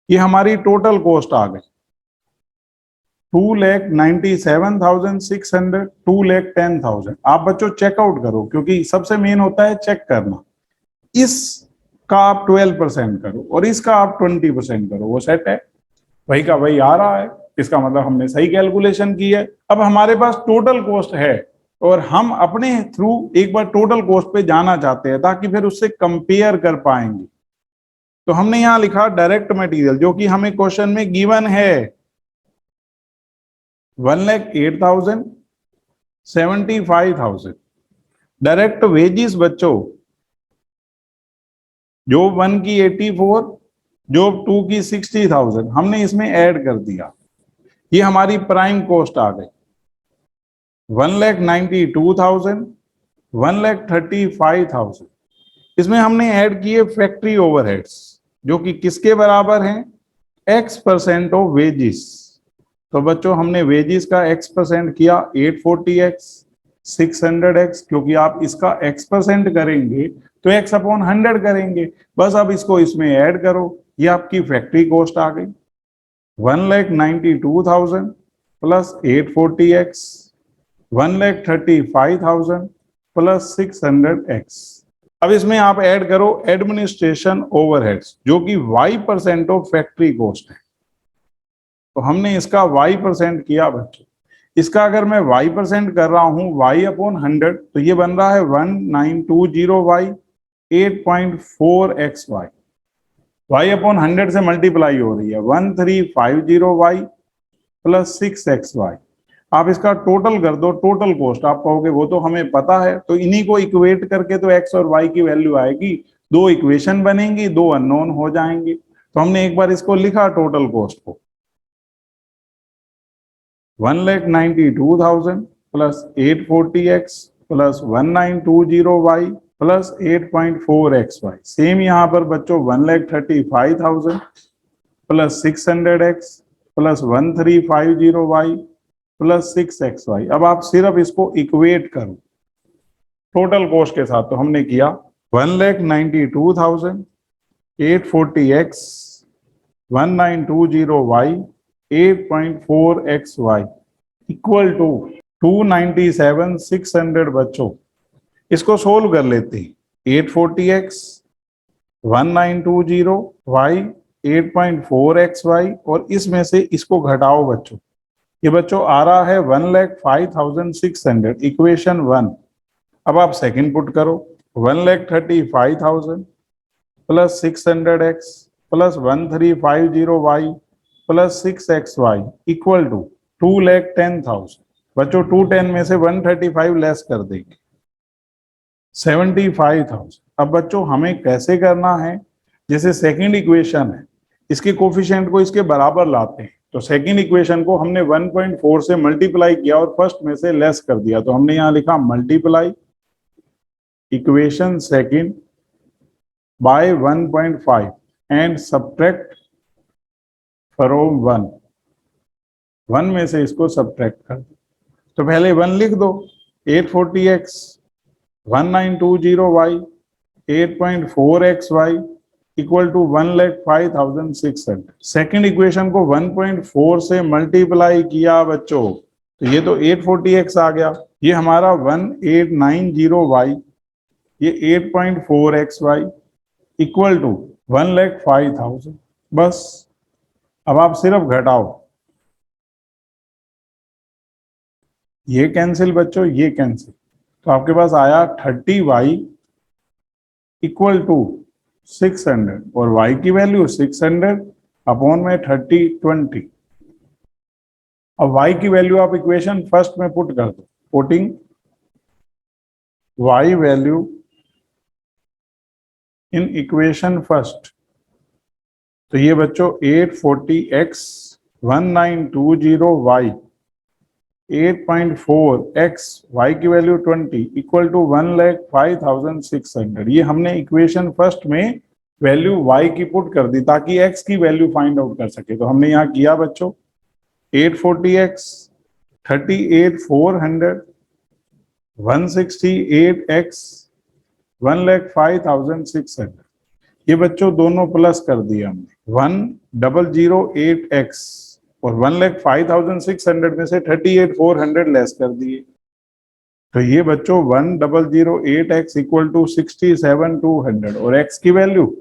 ये हमारी टोटल कॉस्ट आ गई 2,97,600, 2,10,000। आप बच्चों चेकआउट करो, क्योंकि सबसे मेन होता है चेक करना। इसका आप 12% करो और इसका आप 20% करो, वो सेट है, वही का वही आ रहा है। इसका मतलब हमने सही कैलकुलेशन की है। अब हमारे पास टोटल कॉस्ट है और हम अपने थ्रू एक बार टोटल कॉस्ट पे जाना चाहते हैं ताकि फिर उससे कंपेयर कर पाएंगे। तो हमने यहां लिखा डायरेक्ट मटेरियल, जो कि हमें क्वेश्चन में गिवन है 1,08,000, 75,000। डायरेक्ट वेजिस बच्चों जॉब 1 की 84, जॉब 2 की 60,000 हमने इसमें ऐड कर दिया। ये हमारी प्राइम कॉस्ट आ गई 1,92,000, 1,35,000। इसमें हमने ऐड किए फैक्ट्री ओवरहेड्स जो कि किसके बराबर हैं, X% ऑफ वेजिस। तो बच्चों हमने वेजिस का X% किया 840X 600X, क्योंकि आप इसका X% करेंगे तो X/100 करेंगे। बस अब इसको इसमें ऐड करो, ये आपकी फैक्ट्री कॉस्ट आ गई 1,92,000 प्लस 840X 1,35,000 प्लस 600X। अब इसमें आप ऐड करो एडमिनिस्ट्रेशन ओवरहेड्स जो कि Y% ऑफ फैक्ट्री कॉस्ट है। तो हमने इसका Y% किया बच्चों। इसका अगर मैं Y% कर रहा हूं Y/100 तो ये बन रहा है 1920Y 8.4XY। Y/100 से मल्टीप्लाई हो रही है 1350Y प्लस 6XY। आप इसका टोटल कर दो, टोटल कॉस्ट आप कहोगे वो तो हमें पता है, तो इन्हीं को इक्वेट करके तो X और Y की वैल्यू आएगी, दो इक्वेशन बनेंगी, दो अननोन हो जाएंगे। तो हमने एक बार इसको लिखा टोटल कॉस्ट को 1,92,000 plus 840X plus 1920Y plus 8.4XY। Same यहाँ पर बच्चों 1,35,000 plus 600X plus 1350Y plus 6XY। अब आप सिर्फ इसको इक्वेट करो टोटल कॉस्ट के साथ। तो हमने किया 1,92,000 840X 1920Y 8.4XY equal to 297,600। बच्चों इसको सोल्व कर लेते हैं 840X 1920Y 8.4XY और इसमें से इसको घटाओ बच्चों। ये बच्चों आ रहा है 1,05,600 इक्वेशन 1। अब आप सेकंड पुट करो 1,35,000 plus 600X plus 1350Y plus 6XY equal to 2,10,000। बच्चों 210 में से 135 लेस कर देंगे 75,000। अब बच्चों हमें कैसे करना है, जैसे सेकंड इक्वेशन है इसके कोफिशिएंट को इसके बराबर लाते हैं। तो सेकंड इक्वेशन को हमने 1.4 से मल्टीप्लाई किया और फर्स्ट में से लेस कर दिया। तो हमने यहां लिखा multiply equation second by 1.5 and subtract from 1 में से इसको सब्ट्रैक्ट कर दो। तो पहले 1 लिख दो 840X 1920Y 8.4XY equal to 1,05,600। Second equation को 1.4 से मल्टीप्लाई किया बच्चों, तो ये तो 840X आ गया, ये हमारा 1890Y, ये 8.4XY इक्वल टू 1,05,000। बस अब आप सिर्फ घटाओ, ये कैंसिल बच्चों, ये कैंसिल, तो आपके पास आया 30Y इक्वल टू 600 और Y की वैल्यू 600 अपॉन में 30 20। अब y की वैल्यू आप इक्वेशन फर्स्ट में पुट कर दो, putting y value in equation first. तो ये बच्चों 840x 1920y 8.4x y की वैल्यू 20 इक्वल टू 1,05,600। ये हमने इक्वेशन फर्स्ट में वैल्यू y की पुट कर दी ताकि x की वैल्यू फाइंड आउट कर सके। तो हमने यहाँ किया बच्चों 840x 38,400 168x 1,05,600। ये बच्चों दोनों प्लस कर दिया हमने 1008x और 1,05,600 में से 38,400 लेस कर दिए। तो ये बच्चों 1008x इक्वल टू 67,200 और x की वैल्यू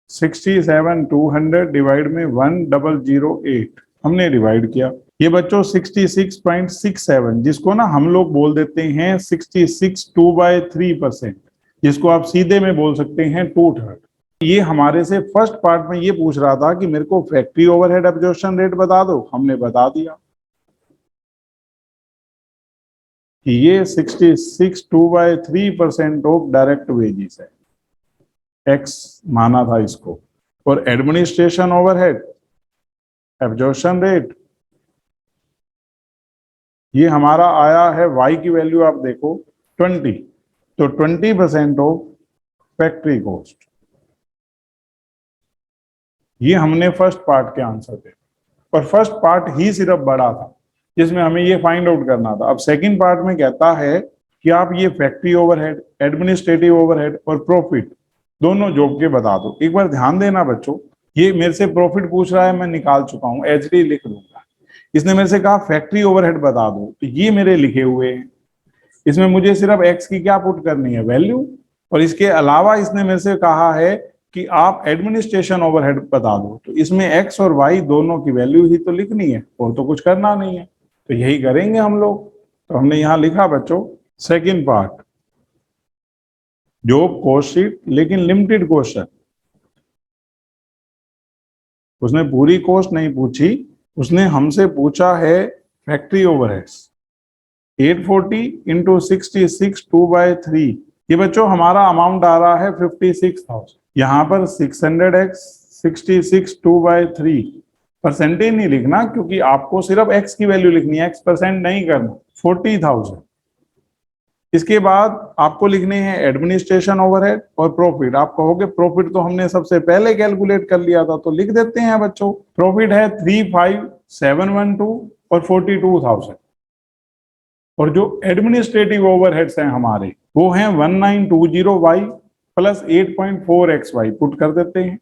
67,200 डिवाइड में 1008 हमने डिवाइड किया। ये बच्चों 66.67 जिसको ना हम लोग बोल देते हैं 66 2/3%, जिसको आप सीधे में बोल सकते हैं 2/3। ये हमारे से फर्स्ट पार्ट में ये पूछ रहा था कि मेरे को फैक्ट्री ओवरहेड एब्जॉर्प्शन रेट बता दो, हमने बता दिया कि ये 66 2/3% ऑफ डायरेक्ट वेजेस है, एक्स माना था इसको। और एडमिनिस्ट्रेशन ओवरहेड एब्जॉर्प्शन रेट ये हमारा आया है y की वैल्यू आप देखो 20, तो 20% ऑफ फैक्ट्री कॉस्ट। ये हमने फर्स्ट पार्ट के आंसर थे, और फर्स्ट पार्ट ही सिर्फ बड़ा था जिसमें हमें ये फाइंड आउट करना था। अब सेकंड पार्ट में कहता है कि आप ये फैक्ट्री ओवरहेड, एडमिनिस्ट्रेटिव ओवरहेड और प्रॉफिट दोनों जोड़ के बता दो। एक बार ध्यान देना बच्चों, ये मेरे से प्रॉफिट पूछ रहा है, मैं निकाल चुका हूं, एचडी लिख दूंगा। इसने मेरे से कहा फैक्ट्री ओवरहेड बता दो, तो ये मेरे लिखे हुए हैं। इसमें मुझे सिर्फ एक्स की क्या पुट करनी है, वैल्यू। और इसके अलावा इसने मेरे से कहा है कि आप एडमिनिस्ट्रेशन ओवरहेड बता दो, तो इसमें एक्स और वाई दोनों की वैल्यू ही तो लिखनी है, और तो कुछ करना नहीं है। तो यही करेंगे हम लोग। तो हमने यहां लिखा बच्चों second part, job cost sheet लेकिन लिमिटेड क्वेश्चन। उसने पूरी कॉस्ट नहीं पूछी, उसने हमसे पूछा है फैक्ट्री ओवरहेड्स। 840 इंटू 66 2/3, ये बच्चों हमारा अमाउंट आ रहा है 56,000। यहाँ पर 600x 66 2/3 परसेंटेज नहीं लिखना, क्योंकि आपको सिर्फ x की वैल्यू लिखनी है, x परसेंट नहीं करना। 40,000। इसके बाद आपको लिखने हैं एडमिनिस्ट्रेशन ओवरहेड और प्रॉफिट। आप कहोगे प्रॉफिट तो हमने सबसे पहले कैलकुलेट कर लिया था, तो लिख देते हैं बच्चों। प्रॉफिट है 35,712 और 42,000। और जो एडमिनिस्ट्रेटिव ओवरहेड्स हैं हमारे, वो हैं 1920y प्लस 8.4xy पुट कर देते हैं।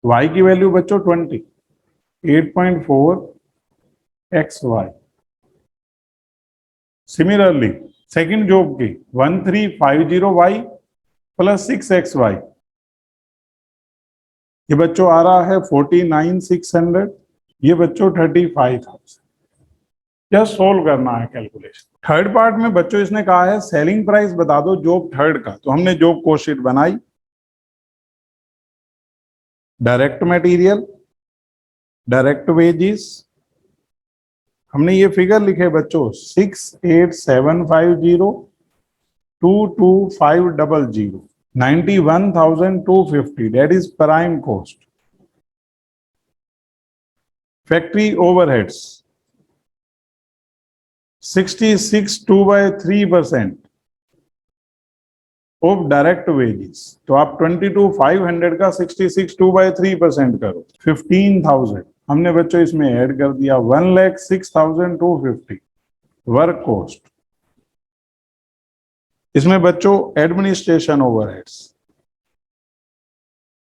y की वैल्यू बच्चों 20, 8.4xy। सिमिलरली सेकंड जॉब की 1350y प्लस 6xy, ये बच्चों आ रहा है 49,600, ये बच्चों 35,000। जस्ट सोल्व करना है कैलकुलेशन। थर्ड पार्ट में बच्चों इसने कहा है सेलिंग प्राइस बता दो जॉब थर्ड का, तो हमने जॉब कॉस्ट शीट बनाई। डायरेक्ट मटेरियल, डायरेक्ट वेजेस, हमने ये फिगर लिखे बच्चों 68,750 22500 91,250, that is prime cost. Factory overheads 66 2/3% of direct wages, तो आप 22,500 का 66 2/3% करो, 15,000 हमने बच्चों इसमें ऐड कर दिया। 1,06,250 वर्क कॉस्ट। इसमें बच्चों administration overheads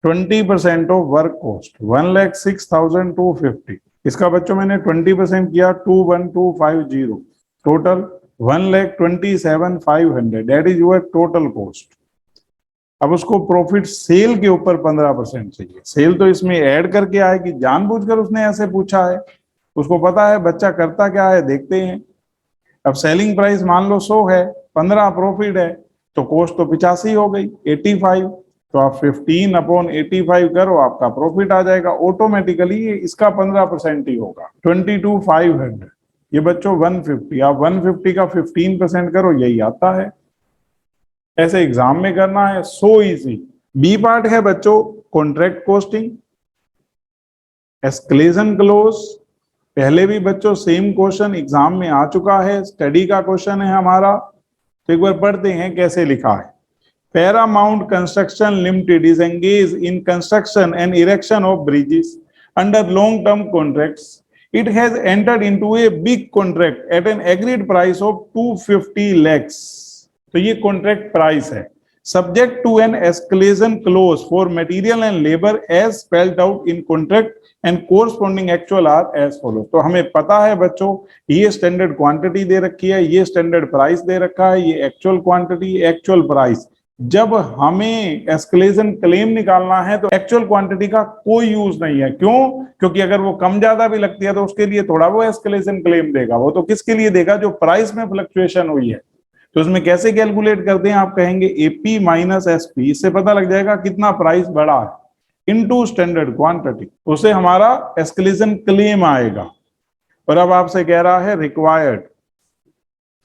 20% of work cost 1,06,250। इसका बच्चों मैंने 20% किया 21,250, total 1,27,500, that is your total cost. अब उसको प्रॉफिट सेल के ऊपर 15% चाहिए। सेल तो इसमें ऐड करके आएगी, जानबूझकर उसने ऐसे पूछा है, उसको पता है बच्चा करता क्या है, देखते हैं। अब सेलिंग प्राइस मान लो 100 है, 15 प्रॉफिट है, तो कॉस्ट तो 85 हो गई 85, तो आप 15/85 करो, आपका प्रॉफिट आ जाएगा ऑटोमेटिकली। इसका 15% ही होगा, 22,500। ये बच्चों 150, आप 150 का 15% करो, यही आता है। ऐसे एग्जाम में करना है, सो इजी। बी पार्ट है बच्चों कॉन्ट्रैक्ट कॉस्टिंग, एस्केलेशन क्लोज। पहले भी बच्चों सेम क्वेश्चन एग्जाम में आ चुका है, स्टडी का क्वेश्चन है हमारा। तो एक बार पढ़ते हैं कैसे लिखा है। Paramount Construction Limited is engaged in construction and erection of bridges under long-term contracts. It has entered into a big contract at an agreed price of 250 lakhs. तो ये कॉन्ट्रैक्ट प्राइस है, subject to an escalation clause for material and labor as spelled out in contract and corresponding actual are as follows. तो हमें पता है बच्चों, ये standard quantity दे रखी है, ये स्टैंडर्ड प्राइस दे रखा है, ये एक्चुअल क्वांटिटी, एक्चुअल प्राइस। जब हमें एस्केलेशन क्लेम निकालना है तो एक्चुअल क्वांटिटी का कोई यूज नहीं है। क्यों? क्योंकि अगर वो कम ज्यादा भी लगती है तो उसके लिए थोड़ा वो एस्केलेशन क्लेम देगा, वो तो किसके लिए देगा? जो प्राइस में फ्लक्चुएशन हुई है। तो उसमें कैसे कैलकुलेट करते हैं? आप कहेंगे एपी माइनस एसपी, इससे पता लग जाएगा कितना प्राइस बढ़ा है, इनटू स्टैंडर्ड क्वांटिटी, उसे हमारा एस्केलेशन क्लेम आएगा। और अब आपसे कह रहा है required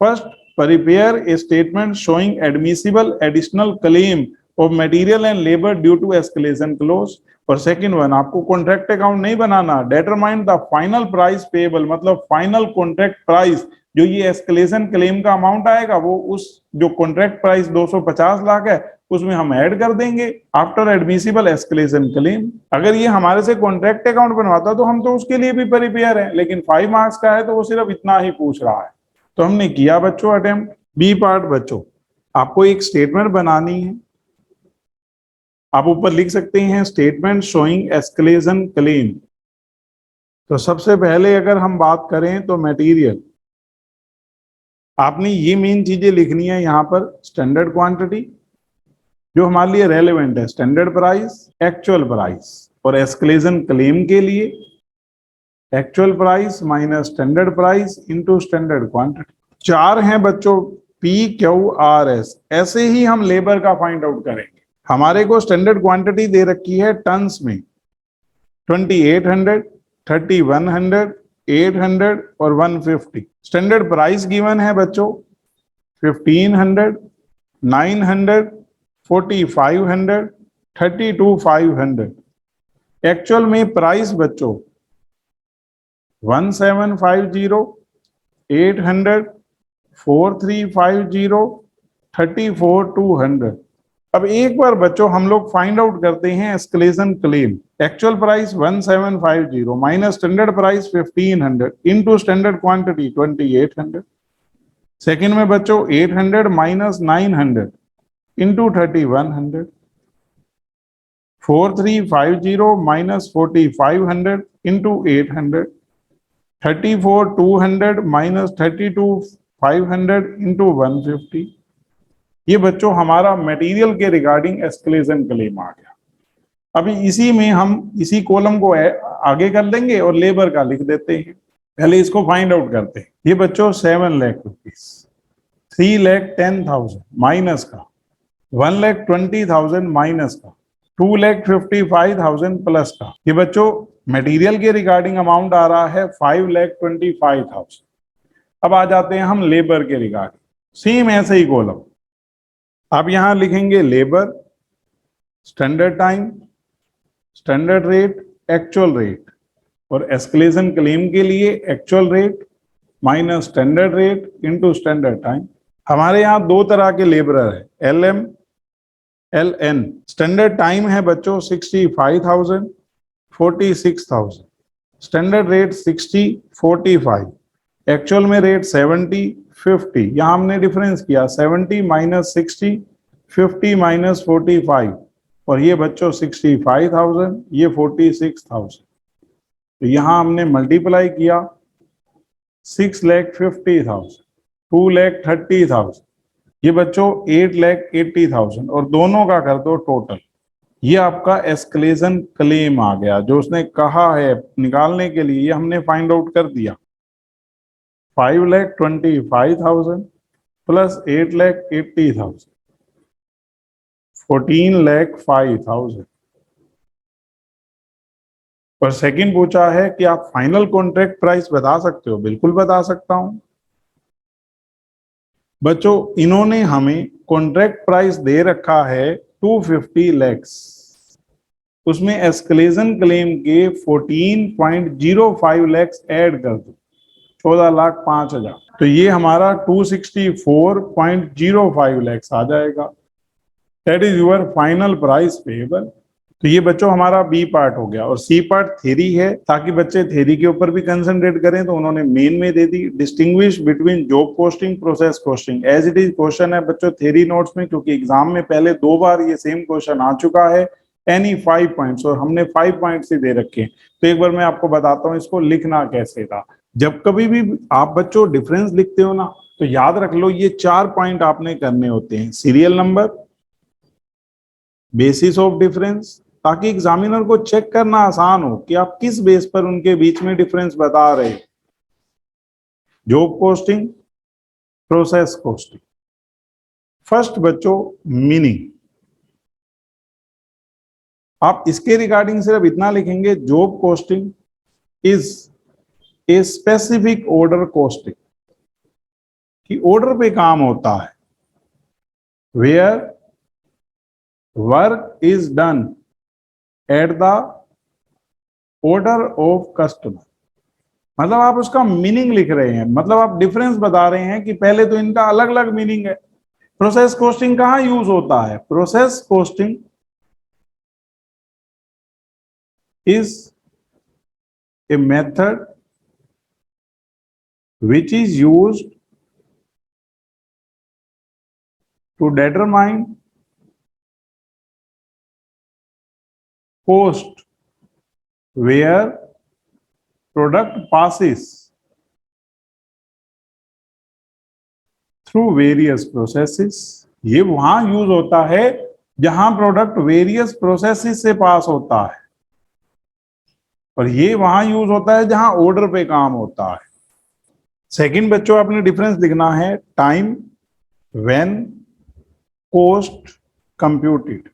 first prepare a statement showing admissible additional claim of material and labor due to escalation clause। और सेकंड वन, आपको कॉन्ट्रैक्ट अकाउंट नहीं बनाना, determine the final price payable, मतलब फाइनल कॉन्ट्रैक्ट प्राइस जो ये एस्केलेशन क्लेम का amount आएगा वो उस जो कॉन्ट्रैक्ट प्राइस 250 लाख है उसमें हम ऐड कर देंगे आफ्टर एडमिसिबल एस्केलेशन क्लेम। अगर ये हमारे से कॉन्ट्रैक्ट अकाउंट बनवाता तो हम तो उसके लिए भी प्रिपेयर है, लेकिन 5 मार्क्स का है तो वो सिर्फ इतना ही पूछ रहा है। तो हमने किया बच्चों अटेम्प्ट। बी पार्ट बच्चों, आपको एक स्टेटमेंट बनानी है। आप ऊपर लिख सकते हैं स्टेटमेंट शोइंग एस्केलेशन क्लेम। तो सबसे पहले अगर हम बात करें तो मटेरियल, आपने ये मेन चीजें लिखनी है यहाँ पर। स्टैंडर्ड क्वांटिटी जो हमारे लिए रेलेवेंट है, स्टैंडर्ड प्राइस, एक्चुअल प्राइस। और एस्केलेशन क्लेम के लिए actual price minus standard price into standard quantity. 4 हैं बच्चों पी क्यू आर एस। ऐसे ही हम लेबर का फाइंड आउट करेंगे। हमारे को स्टैंडर्ड क्वांटिटी दे रखी है टन्स में, 2800, 3100, 800 और 150। स्टैंडर्ड प्राइस गिवन है बच्चों 1500, 900, 4500, 32,500। एक्चुअल में प्राइस बच्चों 1750, 800, 4350, 34,200। अब एक बार बच्चों हम लोग फाइंड आउट करते हैं escalation claim. Actual price 1750 minus standard price 1500 into standard quantity 2800। Second में बच्चों 800 minus 900 into 3100। 4350 minus 4500 into 800। 34,200 minus 32,500 into 150। ये बच्चों हमारा मटेरियल के रिगार्डिंग एस्केलेशन क्लेम आ गया। अभी इसी में हम इसी कॉलम को आगे कर लेंगे और लेबर का लिख देते हैं। पहले इसको फाइंड आउट करते हैं। ये बच्चों 7 लाख रुपीस, 3,10,000 माइनस का, 1,20,000 माइनस का, 2,55,000 प्लस का। ये बच्चों मटेरियल के रिगार्डिंग अमाउंट आ रहा है 5,25,000। अब आ जाते हैं हम लेबर के रिगार्डिंग, सेम ऐसे ही कॉलम। अब यहां लिखेंगे labour, standard time, standard rate, actual rate. और एस्केलेशन क्लेम के लिए actual rate minus standard rate into standard time. हमारे यहाँ 2 तरह के लेबरर है, LM, LN। स्टैंडर्ड टाइम है बच्चों 65,000, 46,000। Standard rate 60, 45। एक्चुअल में रेट 70, 50। यहां हमने डिफरेंस किया 70 माइनस 60, 50 माइनस 45। और ये बच्चों 65,000, ये 46,000। तो यहां हमने मल्टीप्लाई किया 6,50,000, 2,30,000। ये बच्चों 8,80,000 और दोनों का कर दो टोटल। ये आपका एस्केलेशन क्लेम आ गया जो उसने कहा है निकालने के लिए, ये हमने फाइंड आउट कर दिया। 5,25,000 प्लस 8,80,000, 14,05,000। और सेकंड पूछा है कि आप फाइनल कॉन्ट्रैक्ट प्राइस बता सकते हो? बिल्कुल बता सकता हूं बच्चों। इन्होंने हमें कॉन्ट्रैक्ट प्राइस दे रखा है 250 लैक्स, उसमें एस्केलेशन क्लेम के 14.05 लैक्स ऐड कर दो, 14,05,000, तो ये हमारा 264.05 लैक्स आ जाएगा। That is your final price payable. तो ये बच्चों हमारा बी पार्ट हो गया। और सी पार्ट थ्योरी है, ताकि बच्चे थ्योरी के ऊपर भी कंसंट्रेट करें, तो उन्होंने मेन में दे दी distinguish between job costing process costing. As it is question है बच्चों थ्योरी नोट्स में, क्योंकि एग्जाम में पहले 2 बार ये सेम क्वेश्चन आ चुका है। एनी 5 पॉइंट्स, और हमने 5 पॉइंट्स ही दे रखे हैं। तो एक बार मैं आपको बताता हूँ इसको लिखना कैसे था। जब कभी भी आप बच्चों डिफरेंस लिखते हो ना, तो याद रख लो ये 4 पॉइंट आपने करने होते हैं। Serial number, basis of difference, ताकि एग्जामिनर को चेक करना आसान हो कि आप किस बेस पर उनके बीच में डिफरेंस बता रहे। Job costing, process costing. First बच्चों मीनिंग, आप इसके रिगार्डिंग सिर्फ इतना लिखेंगे, job costing is a specific order costing, कि ऑर्डर पे काम होता है, where work is done at the order of customer. मतलब आप उसका मीनिंग लिख रहे हैं, मतलब आप डिफरेंस बता रहे हैं कि पहले तो इनका अलग अलग मीनिंग है। प्रोसेस कॉस्टिंग कहां यूज होता है? Process costing is a method which is used to determine cost where product passes through various processes। ये वहां यूज होता है जहां प्रोडक्ट वेरियस प्रोसेसेस से पास होता है, और ये वहां यूज होता है जहां ऑर्डर पे काम होता है। सेकंड बच्चों आपने डिफरेंस लिखना है, टाइम व्हेन कॉस्ट कंप्यूटेड।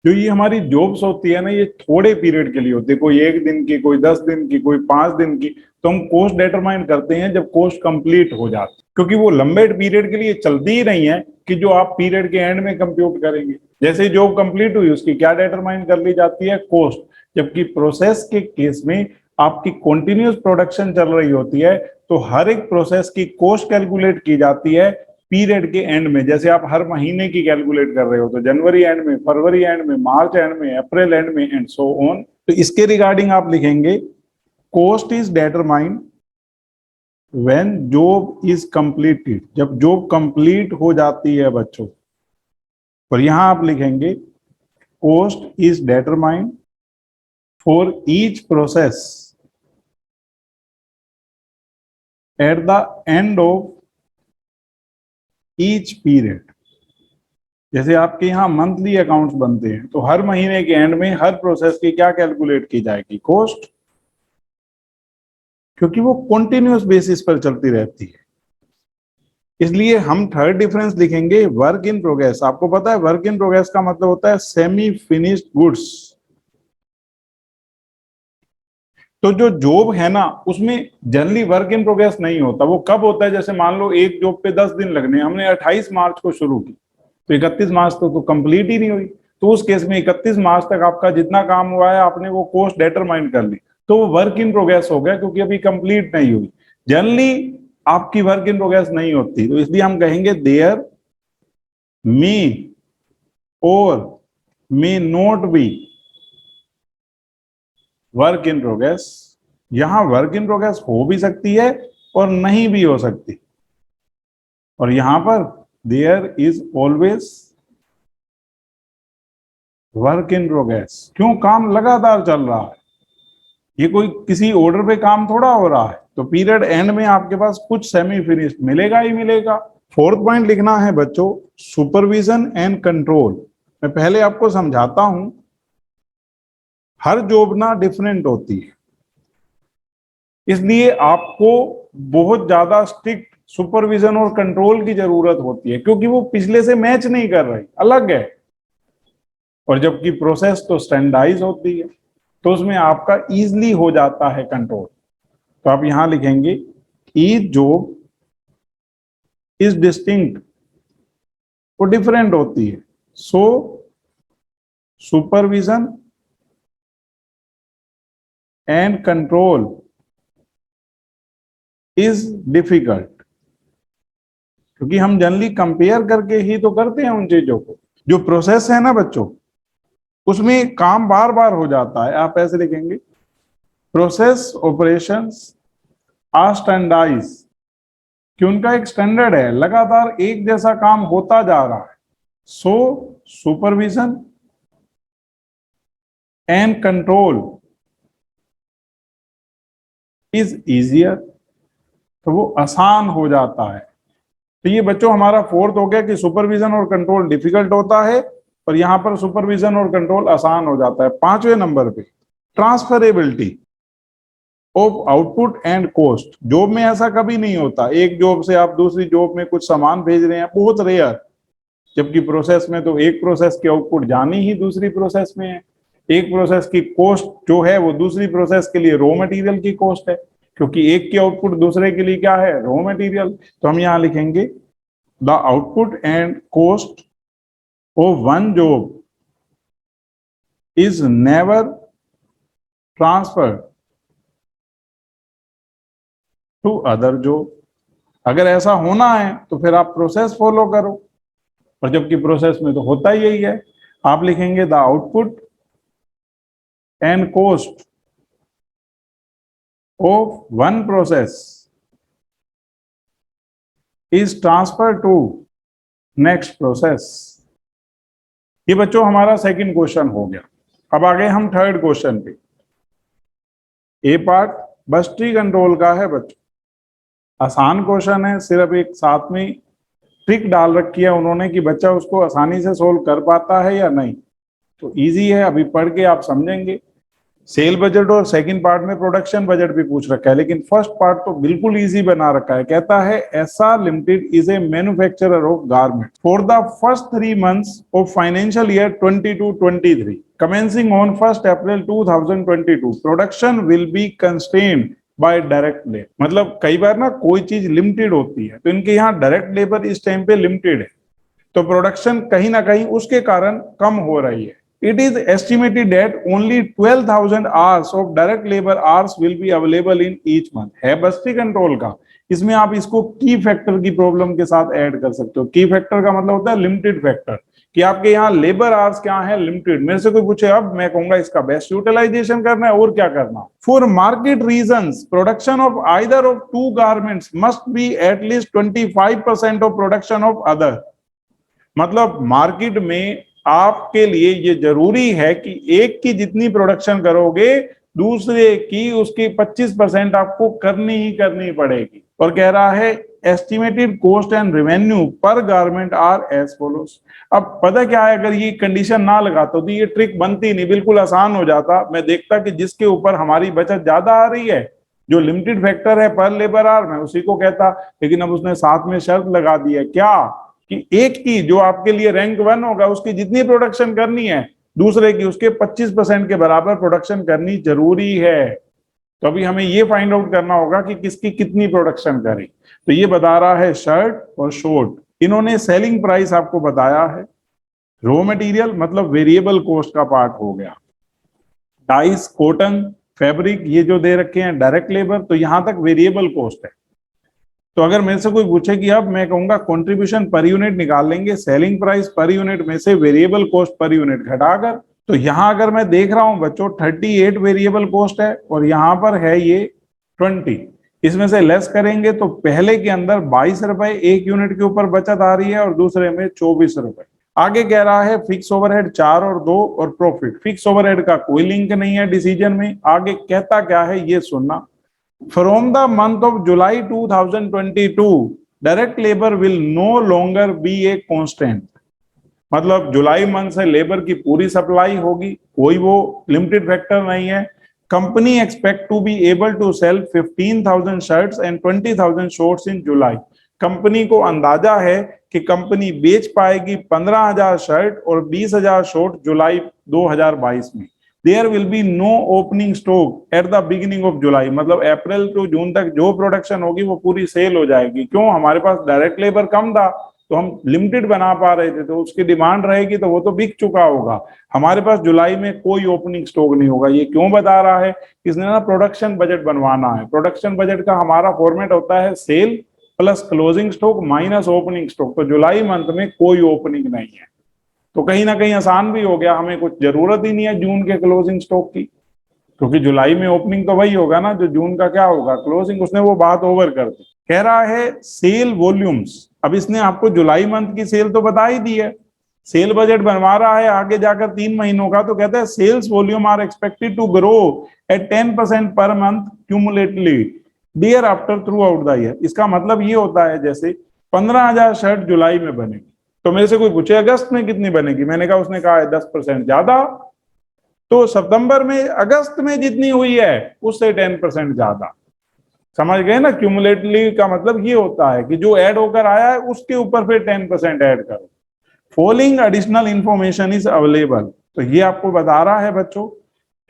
जो ये हमारी जॉब्स होती है ना, ये थोड़े पीरियड के लिए होती है, कोई 1 दिन की, कोई 10 दिन की, कोई 5 दिन की। तो हम कॉस्ट डिटरमाइन करते हैं जब कॉस्ट कंप्लीट हो जाती है, क्योंकि वो लंबे पीरियड के लिए चलती ही नहीं है कि जो आप पीरियड के एंड में कंप्यूट करेंगे। जैसे जॉब कंप्लीट हुई उसकी क्या डिटरमाइन कर ली जाती है? कॉस्ट। जबकि प्रोसेस के केस में आपकी कंटिन्यूअस प्रोडक्शन चल रही होती है, तो हर एक प्रोसेस की कॉस्ट कैलकुलेट की जाती है पीरियड के एंड में। जैसे आप हर महीने की कैलकुलेट कर रहे हो, तो जनवरी एंड में, फरवरी एंड में, मार्च एंड में, अप्रैल एंड में, एंड सो ऑन। तो इसके रिगार्डिंग आप लिखेंगे, cost is determined when job is completed, जब जॉब कंप्लीट हो जाती है बच्चों। और यहां आप लिखेंगे, cost is determined for each process at the end of each period. जैसे आपके यहाँ मंथली अकाउंट्स बनते हैं, तो हर महीने के एंड में हर प्रोसेस की क्या कैलकुलेट की जाएगी? कॉस्ट, क्योंकि वो कॉन्टिन्यूअस बेसिस पर चलती रहती है। इसलिए हम थर्ड डिफरेंस लिखेंगे, वर्क इन प्रोग्रेस। आपको पता है वर्क इन प्रोग्रेस का मतलब होता है सेमी फिनिश्ड गुड्स। तो जो जॉब है ना, उसमें जनरली वर्क इन प्रोग्रेस नहीं होता। वो कब होता है? जैसे मान लो एक जॉब पे 10 दिन लगने, हमने 28 मार्च को शुरू की, तो 31 मार्च तक तो कंप्लीट ही नहीं हुई। तो उस केस में 31 मार्च तक आपका जितना काम हुआ है, आपने वो कॉस्ट डिटरमाइन कर ली, तो वो वर्क इन प्रोग्रेस हो गया, क्योंकि अभी कंप्लीट नहीं हुई। जनरली आपकी वर्क इन प्रोग्रेस नहीं होती, तो इसलिए हम कहेंगे देयर मे और may not be work in progress. यहां वर्क इन प्रोग्रेस हो भी सकती है और नहीं भी हो सकती। और यहां पर there is always work in progress. क्यों? काम लगातार चल रहा है, ये कोई किसी ऑर्डर पे काम थोड़ा हो रहा है। तो पीरियड एंड में आपके पास कुछ सेमी फिनिश्ड मिलेगा ही मिलेगा। फोर्थ पॉइंट लिखना है बच्चों, सुपरविजन एंड कंट्रोल। मैं पहले आपको समझाता हूं, हर जॉब ना डिफरेंट होती है, इसलिए आपको बहुत ज्यादा स्ट्रिक्ट सुपरविजन और कंट्रोल की जरूरत होती है, क्योंकि वो पिछले से मैच नहीं कर रही, अलग है। और जबकि प्रोसेस तो स्टैंडर्डाइज होती है, तो उसमें आपका इजीली हो जाता है कंट्रोल। तो आप यहां लिखेंगे ईच जॉब इज डिस्टिंक्ट, वो डिफरेंट होती है। So supervision and control is difficult, क्योंकि हम जनरली कंपेयर करके ही तो करते हैं उन चीजों को। जो प्रोसेस है ना बच्चों, उसमें काम बार बार हो जाता है। आप ऐसे लिखेंगे प्रोसेस ऑपरेशंस आर स्टैंडर्डाइज, कि उनका एक स्टैंडर्ड है, लगातार एक जैसा काम होता जा रहा है। So supervision and control is easier, तो वो आसान हो जाता है। तो ये बच्चों हमारा फोर्थ हो गया कि सुपरविजन और कंट्रोल डिफिकल्ट होता है, और यहां पर सुपरविजन और कंट्रोल आसान हो जाता है। पांचवें नंबर पे transferability of output and cost. Job में ऐसा कभी नहीं होता, एक जॉब से आप दूसरी जॉब में कुछ सामान भेज रहे हैं, बहुत रेयर। जबकि प्रोसेस में तो एक प्रोसेस की आउटपुट जानी ही दूसरी प्रोसेस में है, एक प्रोसेस की कॉस्ट जो है वो दूसरी प्रोसेस के लिए रॉ मटेरियल की कॉस्ट है, क्योंकि एक की आउटपुट दूसरे के लिए क्या है, रॉ मटेरियल। तो हम यहां लिखेंगे the output and cost of one job is never transferred to other job. अगर ऐसा होना है तो फिर आप प्रोसेस फॉलो करो, और जबकि प्रोसेस में तो होता ही यही है। आप लिखेंगे the output and cost of one process is transfer to next process. ये बच्चों हमारा सेकंड क्वेश्चन हो गया। अब आगे हम थर्ड क्वेश्चन पे। ए पार्ट बस ट्री कंट्रोल का है बच्चों, आसान क्वेश्चन है, सिर्फ एक साथ में ट्रिक डाल रखी है उन्होंने कि बच्चा उसको आसानी से सोल्व कर पाता है या नहीं। तो इजी है, अभी पढ़ के आप समझेंगे। सेल बजट और सेकंड पार्ट में प्रोडक्शन बजट भी पूछ रखा है, लेकिन फर्स्ट पार्ट तो बिल्कुल इजी बना रखा है। कहता है SR limited is a manufacturer of garment for the first 3 months of financial year 22-23 commencing on 1 April 2022 production will be constrained by direct labour. मतलब कई बार ना कोई चीज लिमिटेड होती है, तो इनके यहाँ डायरेक्ट लेबर इस टाइम पे लिमिटेड है, तो प्रोडक्शन कहीं ना कहीं उसके कारण कम हो रही है। It is estimated that only 12,000 hours of direct labor hours will be available in each month। है बस्ती कंट्रोल का। इसमें आप इसको की फैक्टर की प्रॉब्लम के साथ ऐड कर सकते हो। की फैक्टर का मतलब होता है लिमिटेड फैक्टर, कि आपके यहाँ लेबर आवर्स क्या है, लिमिटेड। मेरे से कोई पूछे अब मैं कहूंगा इसका बेस्ट यूटिलाइजेशन करना है और क्या करना। For market reasons production of either of 2 garments must be at least 25% of production of other. मतलब मार्केट में आपके लिए ये जरूरी है कि एक की जितनी प्रोडक्शन करोगे दूसरे की उसकी 25% आपको करनी ही करनी पड़ेगी। और कह रहा है एस्टिमेटेड कॉस्ट एंड रेवेन्यू पर गारमेंट आर एज फॉलोस। अब पता क्या है, अगर ये कंडीशन ना लगाता तो ये ट्रिक बनती नहीं, बिल्कुल आसान हो जाता। मैं देखता कि जिसके ऊपर हमारी बचत ज्यादा आ रही है, जो लिमिटेड फैक्टर है पर लेबर आर, मैं उसी को कहता। लेकिन अब उसने साथ में शर्त लगा दी है क्या, कि एक की जो आपके लिए रैंक 1 होगा उसकी जितनी प्रोडक्शन करनी है, दूसरे की उसके 25% के बराबर प्रोडक्शन करनी जरूरी है। तो अभी हमें ये फाइंड आउट करना होगा कि किसकी कितनी प्रोडक्शन करें। तो ये बता रहा है शर्ट और शॉर्ट। इन्होंने सेलिंग प्राइस आपको बताया है, रॉ मटेरियल मतलब वेरिएबल कॉस्ट का पार्ट हो गया, डाइस, कॉटन, फैब्रिक ये जो दे रखे हैं डायरेक्ट लेबर, तो यहां तक वेरिएबल कॉस्ट है। तो अगर मेरे से कोई पूछे कि अब मैं कहूंगा कंट्रीब्यूशन पर यूनिट निकाल लेंगे, सेलिंग प्राइस पर यूनिट में से वेरिएबल कॉस्ट पर यूनिट घटाकर। तो यहां अगर मैं देख रहा हूं बच्चों 38 वेरिएबल कॉस्ट है और यहां पर है ये 20, इसमें से लेस करेंगे तो पहले के अंदर 22 रुपए एक यूनिट के ऊपर बचत आ रही है और दूसरे में 24 रुपए। आगे कह रहा है फिक्स ओवरहेड 4 और 2 और प्रॉफिट। फिक्स ओवरहेड का कोई लिंक नहीं है डिसीजन में। आगे कहता क्या है ये सुनना। From the month of July 2022, direct labor will no longer be a constant। मतलब जुलाई मंथ से लेबर की पूरी सप्लाई होगी, कोई वो लिमिटेड फैक्टर नहीं है। Company expect to be able to sell 15,000 shirts and 20,000 shorts in July. कंपनी को अंदाजा है कि कंपनी बेच पाएगी 15,000 शर्ट और 20,000 शॉर्ट जुलाई 2022 में। There will be no opening stock at the beginning of July, मतलब अप्रैल टू जून तक जो प्रोडक्शन होगी वो पूरी सेल हो जाएगी। क्यों? हमारे पास डायरेक्ट लेबर कम था तो हम लिमिटेड बना पा रहे थे, तो उसकी डिमांड रहेगी तो वो तो बिक चुका होगा। हमारे पास जुलाई में कोई ओपनिंग स्टॉक नहीं होगा। ये क्यों बता रहा है? इसने ना प्रोडक्शन बजट बनवाना है। प्रोडक्शन बजट का हमारा फॉर्मेट होता है sale plus closing stock minus opening stock. तो जुलाई मंथ में कोई ओपनिंग नहीं है, तो कहीं ना कहीं आसान भी हो गया, हमें कुछ जरूरत ही नहीं है जून के क्लोजिंग स्टॉक की, क्योंकि जुलाई में ओपनिंग तो वही होगा ना जो जून का क्या होगा क्लोजिंग। उसने वो बात ओवर कर दी। कह रहा है सेल वॉल्यूम्स। अब इसने आपको जुलाई मंथ की सेल तो बता ही दी है, सेल बजट बनवा रहा है आगे जाकर 3 महीनों का, तो कहता है sales volume are expected to grow at 10% per month cumulatively thereafter throughout the year. इसका मतलब ये होता है जैसे 15,000 शर्ट जुलाई में बनेगी, तो मेरे से कोई पूछे अगस्त में कितनी बनेगी, मैंने कहा उसने कहा है 10% ज्यादा, तो सितंबर में अगस्त में जितनी हुई है उससे 10% ज्यादा। समझ गए ना? क्यूमुलेटली का मतलब ये होता है कि जो ऐड होकर आया है उसके ऊपर फिर 10% ऐड करो। Following additional information is available. तो ये आपको बता रहा है बच्चों,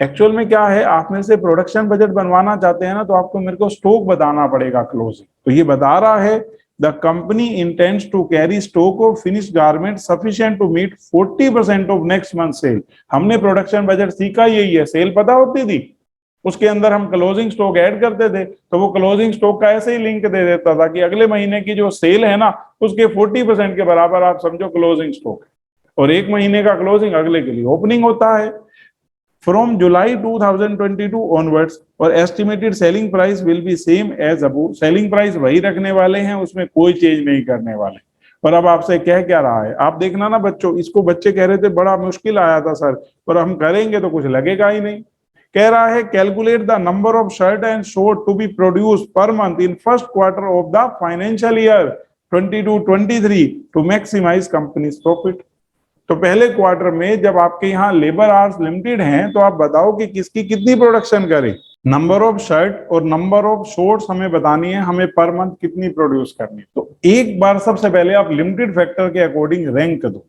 एक्चुअल में क्या है, आप मेरे से प्रोडक्शन बजट बनवाना चाहते हैं ना, तो आपको मेरे को स्टॉक बताना पड़ेगा क्लोजिंग। तो ये बता रहा है the company intends to carry stock of finished garment sufficient to meet 40% of next month sale. हमने प्रोडक्शन बजट सीखा यही है, सेल पता होती थी, उसके अंदर हम क्लोजिंग स्टॉक ऐड करते थे, तो वो क्लोजिंग स्टॉक का ऐसे ही लिंक दे देता था कि अगले महीने की जो सेल है ना उसके 40% के बराबर आप समझो क्लोजिंग स्टॉक, और एक महीने का क्लोजिंग अगले के लिए ओपनिंग होता है। फ्रॉम जुलाई 2022 ऑनवर्ड्स और estimated selling price will be same as above. Selling price वही रखने वाले हैं, उसमें कोई चेंज नहीं करने वाले। और अब आपसे कह क्या रहा है, आप देखना ना बच्चों, इसको बच्चे कह रहे थे बड़ा मुश्किल आया था सर, और हम करेंगे तो कुछ लगेगा ही नहीं। कह रहा है calculate the number of shirt and short to be produce per month in first quarter of the financial year 22-23 to maximise companies profit. तो पहले क्वार्टर में जब आपके यहाँ लेबर आवर्स लिमिटेड हैं, तो आप बताओ कि किसकी कितनी प्रोडक्शन करें। नंबर ऑफ शर्ट और नंबर ऑफ शॉर्ट्स हमें बतानी है, हमें पर मंथ कितनी प्रोड्यूस करनी है। तो एक बार सबसे पहले आप लिमिटेड फैक्टर के अकॉर्डिंग रैंक दो।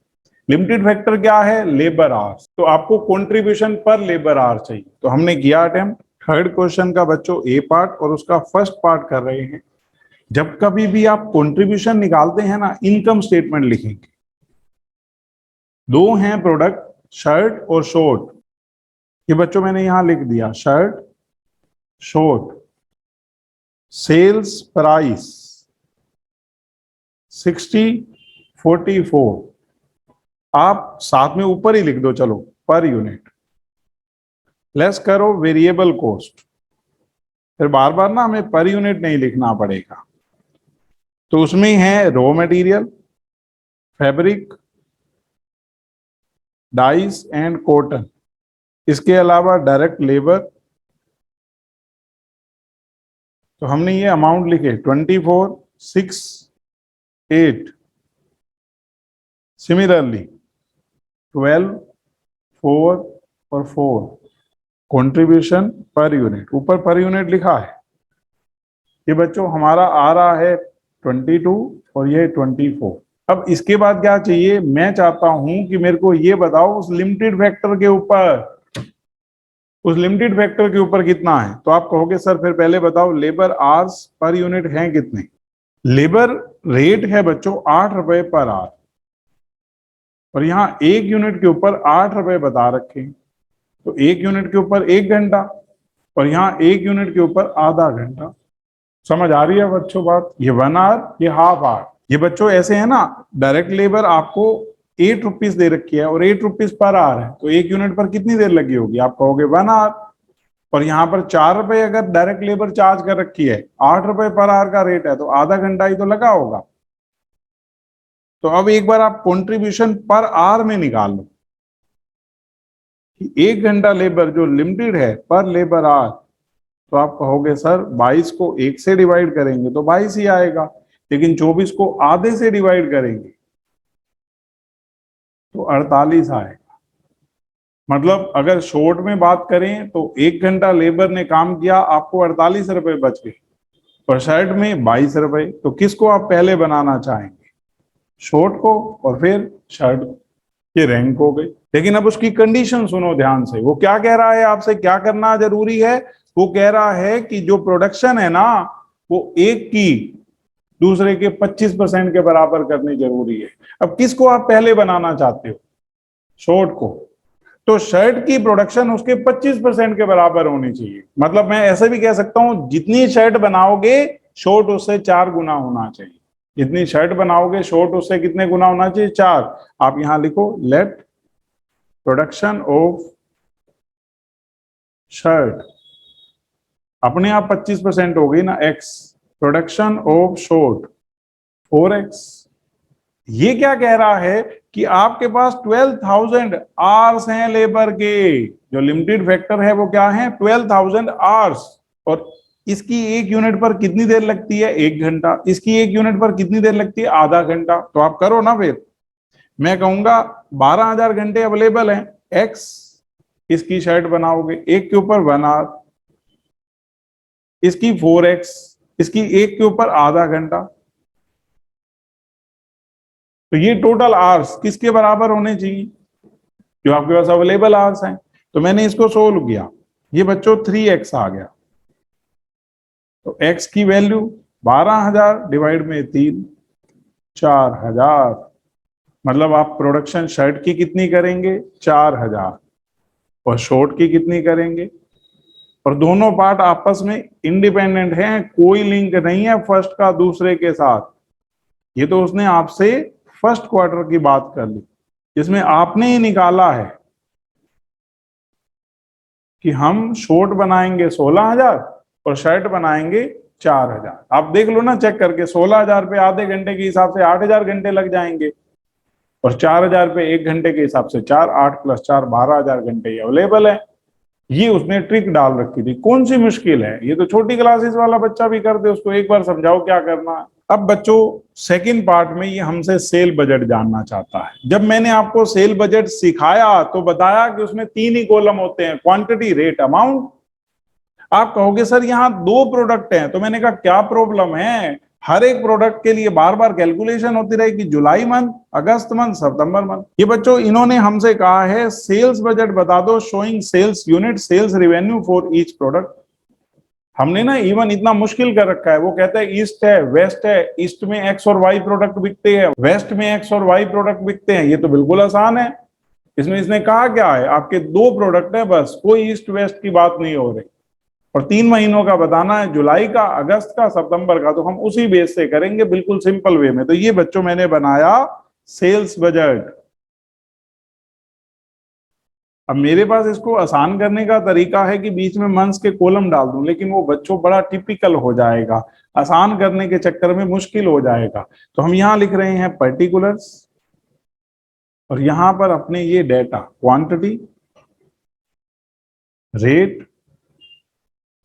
लिमिटेड फैक्टर क्या है? Labour hours. तो आपको कंट्रीब्यूशन पर लेबर आवर चाहिए, तो हमने किया अटेम्प्ट। थर्ड क्वेश्चन का बच्चों ए पार्ट और उसका फर्स्ट पार्ट कर रहे हैं। जब कभी भी आप कंट्रीब्यूशन निकालते हैं ना, इनकम स्टेटमेंट लिखेंगे। दो हैं प्रोडक्ट, शर्ट और शॉर्ट। ये बच्चों मैंने यहां लिख दिया शर्ट शॉर्ट। सेल्स प्राइस 60-44, आप साथ में ऊपर ही लिख दो चलो, पर यूनिट। लेस करो वेरिएबल कॉस्ट, फिर बार बार ना हमें पर यूनिट नहीं लिखना पड़ेगा। तो उसमें है raw material, fabric, dice and cotton, इसके अलावा डायरेक्ट लेबर। तो हमने ये अमाउंट लिखे 24, 6, 8। सिमिलरली 12, 4 और 4 कंट्रीब्यूशन पर यूनिट, ऊपर पर यूनिट लिखा है। ये बच्चों हमारा आ रहा है 22 और ये 24। अब इसके बाद क्या चाहिए? मैं चाहता हूं कि मेरे को ये बताओ उस लिमिटेड फैक्टर के ऊपर, उस लिमिटेड फैक्टर के ऊपर कितना है। तो आप कहोगे सर फिर पहले बताओ लेबर आवर्स पर यूनिट हैं कितने। लेबर रेट है बच्चों 8 रुपए पर आवर, और यहाँ 1 यूनिट के ऊपर 8 रुपए बता रखे हैं। तो 1 यूनिट के ऊपर 1 घंटा, और यहाँ 1 यूनिट के ऊपर आधा घंटा। समझ आ रही है बच्चों बात? ये 1 आवर, ये हाफ आवर। ये बच्चों ऐसे है ना, डायरेक्ट लेबर आपको 8 रुपीज दे रखी है और 8 रुपीज पर आवर है, तो 1 यूनिट पर कितनी देर लगी होगी? आप कहोगे 1 आवर। और यहाँ पर 4 रुपए अगर डायरेक्ट लेबर चार्ज कर रखी है, 8 रुपए पर आवर का रेट है, तो आधा घंटा ही तो लगा होगा। तो अब एक बार आप कंट्रीब्यूशन पर आवर में निकाल लो कि 1 घंटा लेबर जो लिमिटेड है पर लेबर आवर, तो आप कहोगे सर 22 को 1 से डिवाइड करेंगे तो 22 ही आएगा, लेकिन 24 को आधे से डिवाइड करेंगे तो 48 आएगा। मतलब अगर शॉर्ट में बात करें तो 1 घंटा लेबर ने काम किया, आपको 48 रुपए बच गए। और शर्ट में 22 रुपए। तो किसको आप पहले बनाना चाहेंगे? शॉर्ट को और फिर शर्ट को। ये रैंक हो गई। लेकिन अब उसकी कंडीशन सुनो ध्यान से। वो क्या कह रहा है आपसे, क्या करना जरूरी है? वो कह रहा है कि जो प्रोडक्शन है ना, वो एक की दूसरे के 25% के बराबर करनी जरूरी है। अब किसको आप पहले बनाना चाहते हो? शॉर्ट को। तो शर्ट की प्रोडक्शन उसके 25% के बराबर होनी चाहिए। मतलब मैं ऐसे भी कह सकता हूं, जितनी शर्ट बनाओगे शॉर्ट उससे 4 गुना होना चाहिए। जितनी शर्ट बनाओगे शॉर्ट उससे कितने गुना होना चाहिए? 4। आप यहां लिखो, लेट प्रोडक्शन ऑफ शर्ट, अपने आप 25% हो गई ना, x। Production of short 4x। ये क्या कह रहा है कि आपके पास 12,000 आवर्स हैं लेबर के। जो लिमिटेड फैक्टर है वो क्या है? 12,000 आवर्स। और इसकी एक यूनिट पर कितनी देर लगती है? 1 घंटा। इसकी एक यूनिट पर कितनी देर लगती है? आधा घंटा। तो आप करो ना फिर। मैं कहूंगा 12,000 घंटे अवेलेबल हैं, x इसकी शर्ट बनाओगे, एक के ऊपर 1 आवर, इसकी 4x, इसकी एक के ऊपर आधा घंटा। तो ये टोटल आवर्स किसके बराबर होने चाहिए? जो आपके पास अवेलेबल आवर्स हैं। तो मैंने इसको सोल्व किया, ये बच्चों 3x आ गया। तो x की वैल्यू 12,000 डिवाइड में 3, 4,000। मतलब आप प्रोडक्शन शर्ट की कितनी करेंगे? 4,000। और शॉर्ट की कितनी करेंगे? और दोनों पार्ट आपस में इंडिपेंडेंट हैं, कोई लिंक नहीं है फर्स्ट का दूसरे के साथ। ये तो उसने आपसे फर्स्ट क्वार्टर की बात कर ली, जिसमें आपने ही निकाला है कि हम शॉर्ट बनाएंगे 16,000 और शर्ट बनाएंगे 4,000। आप देख लो ना चेक करके, 16,000 पे आधे घंटे के हिसाब से 8,000 घंटे लग जाएंगे, और 4,000 पे 1 घंटे के हिसाब से 4, 8 + 4 12,000 घंटे अवेलेबल है। ये उसने ट्रिक डाल रखी थी। कौन सी मुश्किल है? ये तो छोटी क्लासेस वाला बच्चा भी कर दे, उसको एक बार समझाओ क्या करना है। अब बच्चों सेकंड पार्ट में ये हमसे सेल बजट जानना चाहता है। जब मैंने आपको सेल बजट सिखाया तो बताया कि उसमें 3 ही कॉलम होते हैं, क्वांटिटी, रेट, अमाउंट। आप कहोगे सर यहाँ 2 प्रोडक्ट हैं। तो मैंने कहा क्या प्रॉब्लम है? हर एक प्रोडक्ट के लिए बार बार कैलकुलेशन होती रहेगी, जुलाई मंथ, अगस्त मंथ, सितंबर मंथ। ये बच्चों इन्होंने हमसे कहा है सेल्स बजट बता दो showing sales unit, sales revenue for each product. हमने ना इवन इतना मुश्किल कर रखा है। वो कहता है ईस्ट है, वेस्ट है, ईस्ट में एक्स और वाई प्रोडक्ट बिकते हैं, वेस्ट में एक्स और वाई प्रोडक्ट बिकते हैं। ये तो बिल्कुल आसान है। इसमें इसने कहा क्या है? आपके 2 प्रोडक्ट है बस, कोई ईस्ट वेस्ट की बात नहीं हो रही। और 3 महीनों का बताना है, जुलाई का, अगस्त का, सितंबर का। तो हम उसी बेस से करेंगे, बिल्कुल सिंपल वे में। तो ये बच्चों मैंने बनाया सेल्स बजट। अब मेरे पास इसको आसान करने का तरीका है कि बीच में मंथ्स के कॉलम डाल दूं, लेकिन वो बच्चों बड़ा टिपिकल हो जाएगा, आसान करने के चक्कर में मुश्किल हो जाएगा। तो हम यहां लिख रहे हैं पर्टिकुलर्स, और यहां पर अपने ये डेटा क्वांटिटी, रेट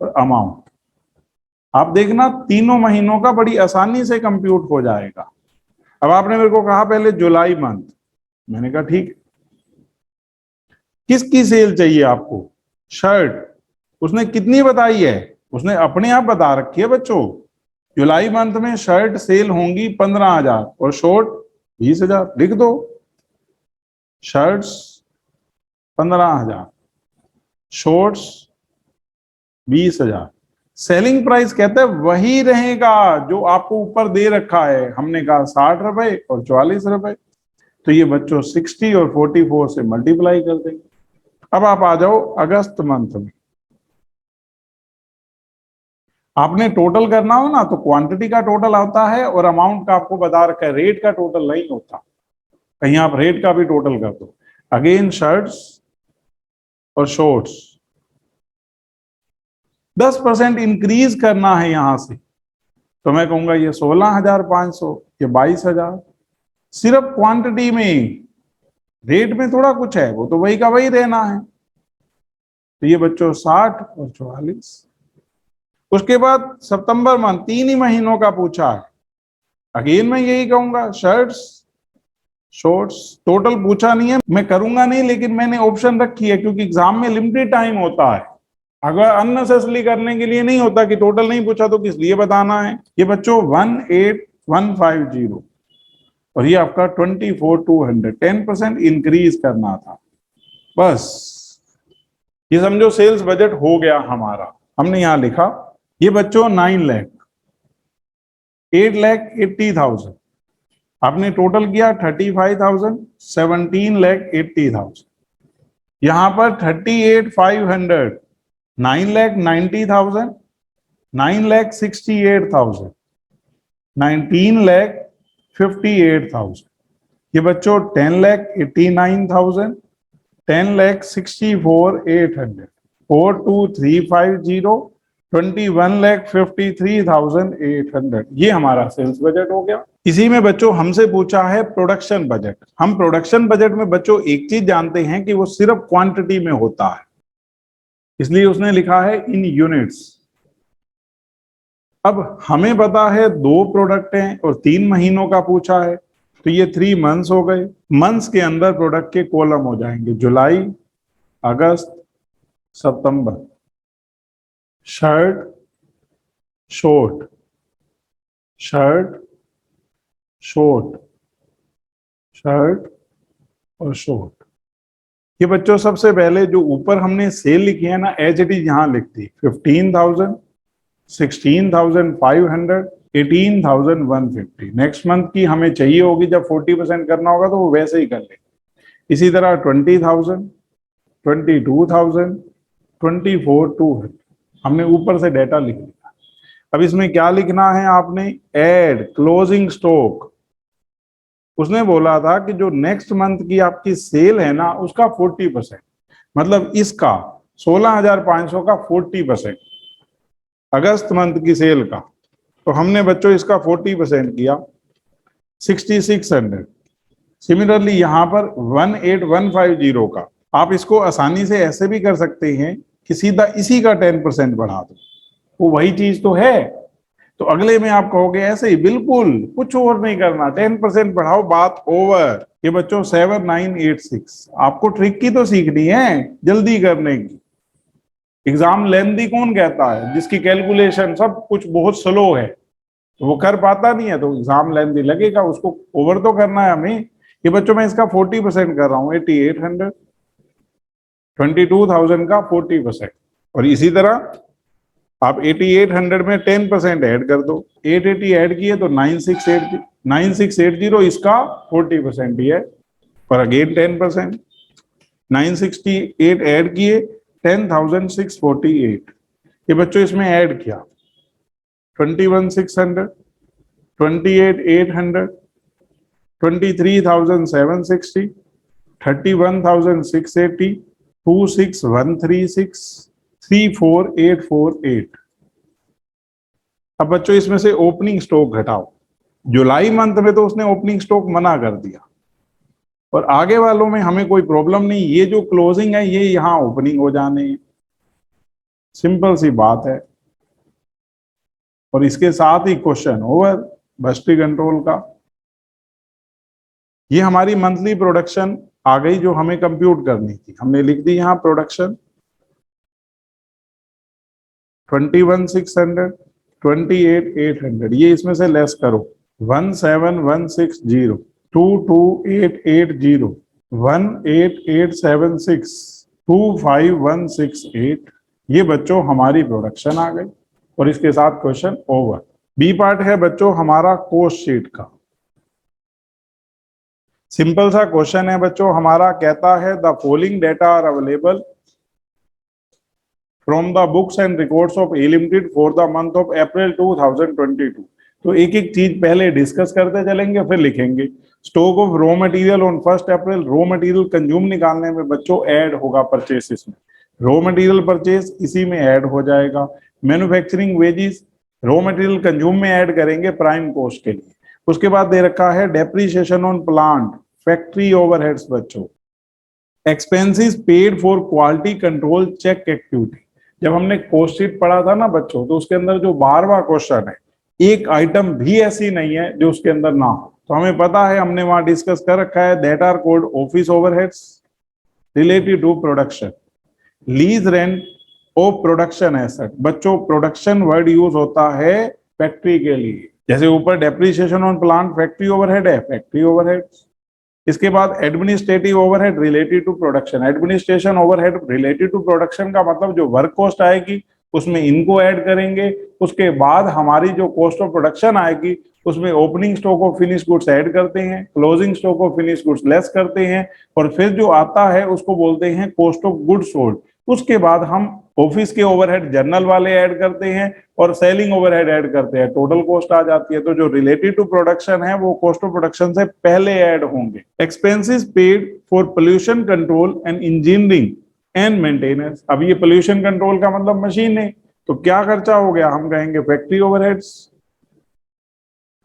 और अमाउंट। आप देखना तीनों महीनों का बड़ी आसानी से कंप्यूट हो जाएगा। अब आपने मेरे को कहा पहले जुलाई मंथ, मैंने कहा ठीक है। किसकी सेल चाहिए आपको? शर्ट। उसने कितनी बताई है? उसने अपने आप बता रखी है बच्चों। जुलाई मंथ में शर्ट सेल होंगी 15,000 और शॉर्ट 20,000। लिख दो, शर्ट्स 15,000, शॉर्ट्स 20,000। सेलिंग प्राइस कहते हैं वही रहेगा जो आपको ऊपर दे रखा है। हमने कहा 60 रुपए और 44 रुपए। तो ये बच्चों 60 और 44 से मल्टीप्लाई कर देंगे। अब आप आ जाओ अगस्त मंथ में। आपने टोटल करना हो ना, तो क्वांटिटी का टोटल आता है और अमाउंट का आपको बता रखा है, रेट का टोटल नहीं होता। कहीं आप रेट का भी टोटल कर दो। अगेन शर्ट्स और शॉर्ट्स 10% इंक्रीज करना है यहां से। तो मैं कहूंगा ये 16,500, ये 22,000। सिर्फ क्वांटिटी में, रेट में थोड़ा कुछ है, वो तो वही का वही रहना है। तो ये बच्चों 60 और 44। उसके बाद सितंबर मंथ, 3 ही महीनों का पूछा है। अगेन मैं यही कहूंगा, शर्ट्स शॉर्ट्स। टोटल पूछा नहीं है, मैं करूंगा नहीं, लेकिन मैंने ऑप्शन रखी है क्योंकि एग्जाम में लिमिटेड टाइम होता है। अगर अननेसेसरी करने के लिए नहीं होता कि टोटल नहीं पूछा तो किस लिए बताना है। ये बच्चों 18150 और ये आपका 24,200 10% इंक्रीज करना था। बस ये समझो सेल्स बजट हो गया हमारा। हमने यहां लिखा ये बच्चों 9 लाख 8,80,000 आपने टोटल किया 35,000 17,80,000 यहां पर 38,500 9,90,000 9,68,000 19,58,000 ये बच्चों 10,89,000 10,64,800 42350 21,53,800 ये हमारा सेल्स बजट हो गया। इसी में बच्चों हमसे पूछा है प्रोडक्शन बजट। हम प्रोडक्शन बजट में बच्चों एक चीज जानते हैं कि वो सिर्फ क्वांटिटी में होता है, इसलिए उसने लिखा है इन यूनिट्स। अब हमें पता है 2 प्रोडक्ट हैं और 3 महीनों का पूछा है, तो ये 3 मंथ्स हो गए। मंथ्स के अंदर प्रोडक्ट के कॉलम हो जाएंगे जुलाई, अगस्त, सितंबर। Shirt, short, shirt, short, shirt और शॉर्ट। ये बच्चों सबसे पहले जो ऊपर हमने सेल लिखी है ना, एज इट इज यहां लिख दी 15,000 16,500 18,150। नेक्स्ट मंथ की हमें चाहिए होगी, जब 40% करना होगा तो वो वैसे ही कर लेंगे। इसी तरह 20,000 22,000 24,200 हमने ऊपर से डेटा लिख लिया। अब इसमें क्या लिखना है आपने, एड क्लोजिंग स्टॉक। उसने बोला था कि जो नेक्स्ट मंथ की आपकी सेल है ना उसका 40%, मतलब इसका 16,500 का 40% अगस्त मंथ की सेल का, तो हमने बच्चों इसका 40% किया 6,600। सिमिलरली यहां पर 18,150 का आप इसको आसानी से ऐसे भी कर सकते हैं कि सीधा इसी का 10% बढ़ा दो, वो वही चीज तो है। तो अगले में आप कहोगे ऐसे ही बिल्कुल कुछ और नहीं करना, 10% बढ़ाओ, बात ओवर। ये बच्चों 7,986 आपको ट्रिक की तो सीखनी है, जल्दी करने की। एग्जाम लेंथी कौन कहता है, जिसकी कैलकुलेशन सब कुछ बहुत स्लो है तो वो कर पाता नहीं है, तो एग्जाम लेंथी लगेगा, उसको ओवर तो करना है हमें। ये बच्चों मैं इसका 40% कर रहा हूँ 8,800 22,000 का 40%। और इसी तरह आप 8,800 में 10% ऐड कर दो, 880 ऐड किए तो 9,680 इसका 40% ही है, पर अगेन 10%। 968 ऐड किए 10,648। ये बच्चों इसमें ऐड किया 21,600 28,800 23,760 31,680 26,136 34,848। अब बच्चों इसमें से ओपनिंग स्टॉक घटाओ। जुलाई मंथ में तो उसने ओपनिंग स्टॉक मना कर दिया, और आगे वालों में हमें कोई प्रॉब्लम नहीं, ये जो क्लोजिंग है ये यहां ओपनिंग हो जाने हैं, सिंपल सी बात है। और इसके साथ ही क्वेश्चन ओवर बस्टी कंट्रोल का। ये हमारी मंथली प्रोडक्शन आ गई जो हमें कंप्यूट करनी थी, हमने लिख दी यहां प्रोडक्शन 21,600 28,800। ये इसमें से लेस करो 17,160 22,880 18,876 25,168। ये बच्चों हमारी प्रोडक्शन आ गई और इसके साथ क्वेश्चन ओवर। बी पार्ट है बच्चों हमारा कॉस्ट शीट का। सिंपल सा क्वेश्चन है बच्चों हमारा, कहता है the following data are available from the books and records of a limited for the month of April 2022। तो एक एक चीज पहले डिस्कस करते चलेंगे फिर लिखेंगे। Stock of raw material on 1 April, raw material consume निकालने में बच्चों ऐड होगा परचेसेस में, रॉ मटेरियल परचेस इसी में ऐड हो जाएगा। Manufacturing wages raw material consume में ऐड करेंगे प्राइम कॉस्ट के लिए। उसके बाद दे रखा है depreciation on plant factory overheads बच्चों, expenses paid for quality control check activity. जब हमने कॉस्ट शीट पढ़ा था ना बच्चों, तो उसके अंदर जो 12वां क्वेश्चन है, एक आइटम भी ऐसी नहीं है जो उसके अंदर ना हो। तो हमें पता है, हमने वहां डिस्कस कर रखा है, that are called office overheads related to production, lease rent of production asset. बच्चों प्रोडक्शन वर्ड यूज होता है फैक्ट्री के लिए, जैसे ऊपर depreciation on plant factory overhead है, फैक्ट्री ओवरहेड। इसके बाद administrative overhead related to production. Administration overhead related to production का मतलब जो वर्क कॉस्ट आएगी उसमें इनको ऐड करेंगे, उसके बाद हमारी जो कॉस्ट ऑफ प्रोडक्शन आएगी उसमें opening stock of finish goods add करते हैं, closing stock of finish goods less करते हैं, और फिर जो आता है उसको बोलते हैं कॉस्ट ऑफ गुड्स सोल्ड। उसके बाद हम ऑफिस के ओवरहेड जर्नल वाले ऐड करते हैं और सेलिंग ओवरहेड ऐड करते हैं, टोटल कॉस्ट आ जाती है। तो जो रिलेटेड टू प्रोडक्शन है वो कॉस्ट ऑफ प्रोडक्शन से पहले ऐड होंगे। Expenses paid for pollution control and engineering and maintenance. अब ये पोल्यूशन कंट्रोल का मतलब मशीन है, तो क्या खर्चा हो गया, हम कहेंगे फैक्ट्री ओवरहेड्स।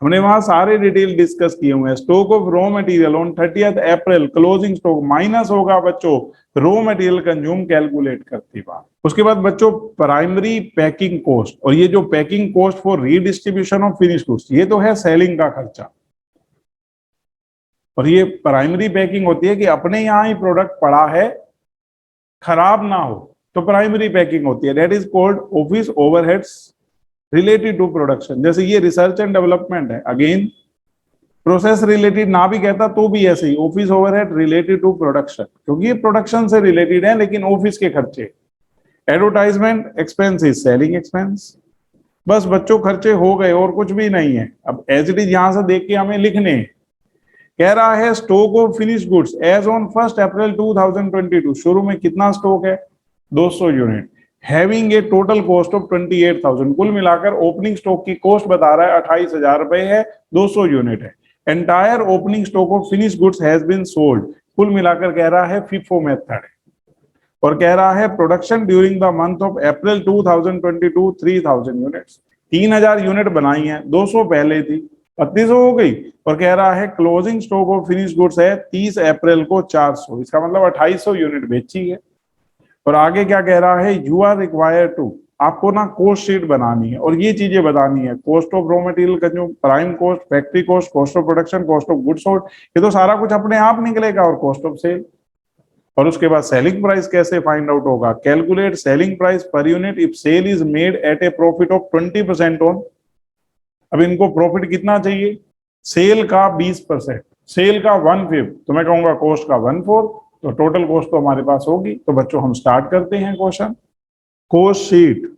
हमने वहां सारे डिटेल डिस्कस किए हुए हैं। Stock of raw material on 30th April closing stock minus होगा बच्चों रॉ मटेरियल कंज्यूम कैलकुलेट करती बात। उसके बाद बच्चों प्राइमरी पैकिंग कॉस्ट, और ये जो packing cost for redistribution of finish goods ये तो है सेलिंग का खर्चा, और ये प्राइमरी पैकिंग होती है कि अपने यहाँ ही प्रोडक्ट पड़ा है खराब ना हो, तो प्राइमरी पैकिंग होती है, that is called office overheads related to production. जैसे ये रिसर्च एंड डेवलपमेंट है, अगेन प्रोसेस रिलेटेड ना भी कहता तो भी ऐसे ही office overhead related to production, क्योंकि ये प्रोडक्शन से रिलेटेड है लेकिन ऑफिस के खर्चे। Advertisement expenses selling expense. बस बच्चों खर्चे हो गए और कुछ भी नहीं है। अब एज इट इज यहां से देख के हमें लिखने, कह रहा है stock of finish goods as on 1 April 2022। शुरू में कितना स्टॉक है, 200 unit, having a total cost of 28,000। कुल मिलाकर ओपनिंग स्टॉक की कॉस्ट बता रहा है 28,000 रुपए है, 200 यूनिट है। Entire opening stock of finish goods has been sold, कुल मिलाकर कह रहा है FIFO मेथड है, और कह रहा है production during the month of April 2022 3000 units. 3000 unit बनाई है, 200 पहले थी, 3200 हो गई, और कह रहा है closing stock of finish goods है 30 अप्रैल को 400, इसका मतलब 2800 यूनिट बेची है। और आगे क्या कह रहा है, यू आर रिक्वायर्ड टू, आपको ना कॉस्ट शीट बनानी है और ये चीजें बतानी है, cost of raw material consume, prime cost, factory cost, cost of production, cost of goods sold, ये तो सारा कुछ अपने आप निकलेगा, और कॉस्ट ऑफ सेल। और उसके बाद सेलिंग प्राइस कैसे फाइंड आउट होगा, calculate selling price per unit if sale is made at a profit of 20% on. अब इनको प्रॉफिट कितना चाहिए, सेल का 20%, सेल का 1/5, तो मैं कहूंगा कॉस्ट का 1/4, तो टोटल कॉस्ट तो हमारे पास होगी। तो बच्चों हम स्टार्ट करते हैं क्वेश्चन। कॉस्ट शीट,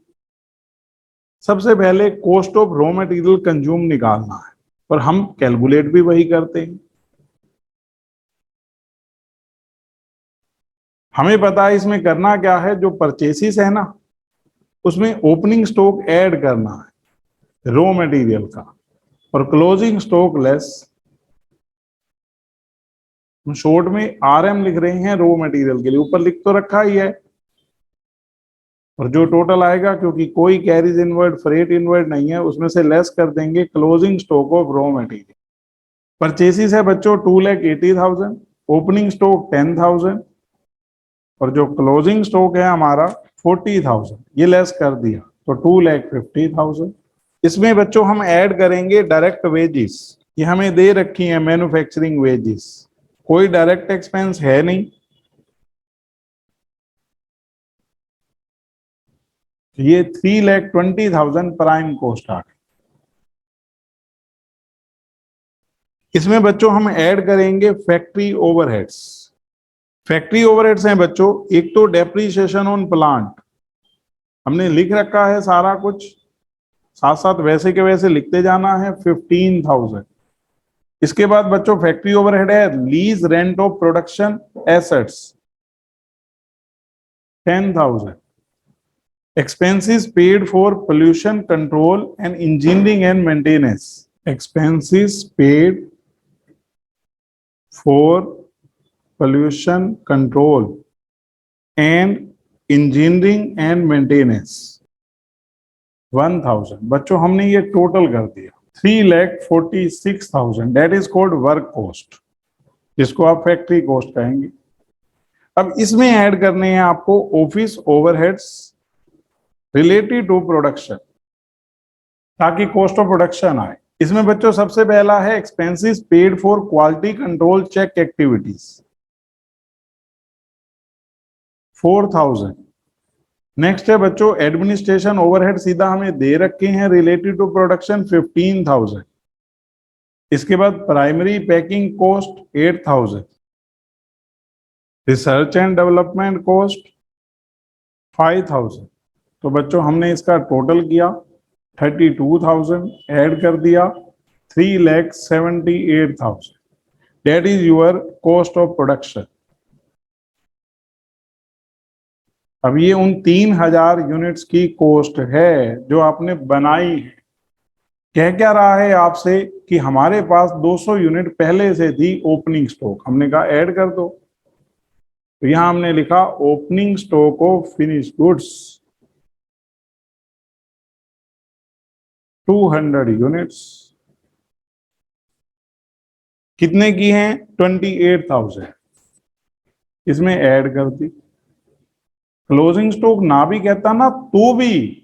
सबसे पहले cost of raw material consume निकालना है, और हम कैलकुलेट भी वही करते हैं। हमें पता है इसमें करना क्या है, जो परचेसिस है ना उसमें ओपनिंग स्टॉक ऐड करना है रॉ मटेरियल का, और क्लोजिंग स्टॉक लेस। शॉर्ट में RM लिख रहे हैं रॉ मटेरियल के लिए, ऊपर लिख तो रखा ही है, और जो टोटल आएगा क्योंकि कोई कैरीज इनवर्ड फ्रेट इनवर्ड नहीं है उसमें से लेस कर देंगे closing stock of raw material. Purchases है बच्चों 2,80,000, ओपनिंग स्टॉक 10,000, और जो क्लोजिंग स्टॉक है हमारा 40,000, ये लेस कर दिया तो 2,50,000। इसमें बच्चों हम ऐड करेंगे डायरेक्ट वेजेस, ये हमें दे रखी है मैन्युफैक्चरिंग वेजेस, कोई डायरेक्ट एक्सपेंस है नहीं, ये 3,20,000 प्राइम कॉस्ट आ गई। इसमें बच्चों हम ऐड करेंगे फैक्ट्री ओवरहेड्स। फैक्ट्री ओवरहेड्स हैं बच्चों, एक तो डेप्रीशिएशन ऑन प्लांट, हमने लिख रखा है सारा कुछ, साथ साथ वैसे के वैसे लिखते जाना है, 15,000। इसके बाद बच्चों फैक्ट्री ओवरहेड है lease rent of production assets 10,000। expenses paid for pollution control and engineering and maintenance, expenses paid for pollution control and engineering and maintenance 1,000। बच्चों हमने ये टोटल कर दिया 3,46,000, that is called work cost, जिसको आप factory cost कहेंगे। अब इसमें ऐड करने हैं आपको office overheads related to production, ताकि कॉस्ट ऑफ प्रोडक्शन आए। इसमें बच्चों सबसे पहला है expenses paid for quality control check activities 4,000। Next है बच्चों एडमिनिस्ट्रेशन ओवरहेड सीधा हमें दे रखे हैं रिलेटेड टू प्रोडक्शन 15,000। इसके बाद primary packing cost 8,000, research and development cost 5,000। तो बच्चों हमने इसका टोटल किया 32,000, ऐड कर दिया 3,78,000। That is your cost of production. अब ये उन 3,000 यूनिट्स की कॉस्ट है जो आपने बनाई है। कह क्या रहा है आपसे कि हमारे पास 200 यूनिट पहले से थी ओपनिंग स्टॉक, हमने कहा ऐड कर दो। तो यहां हमने लिखा opening stock of finish goods 200 units. कितने की हैं? 28,000। इसमें ऐड कर दी। क्लोजिंग स्टॉक ना भी कहता ना तो भी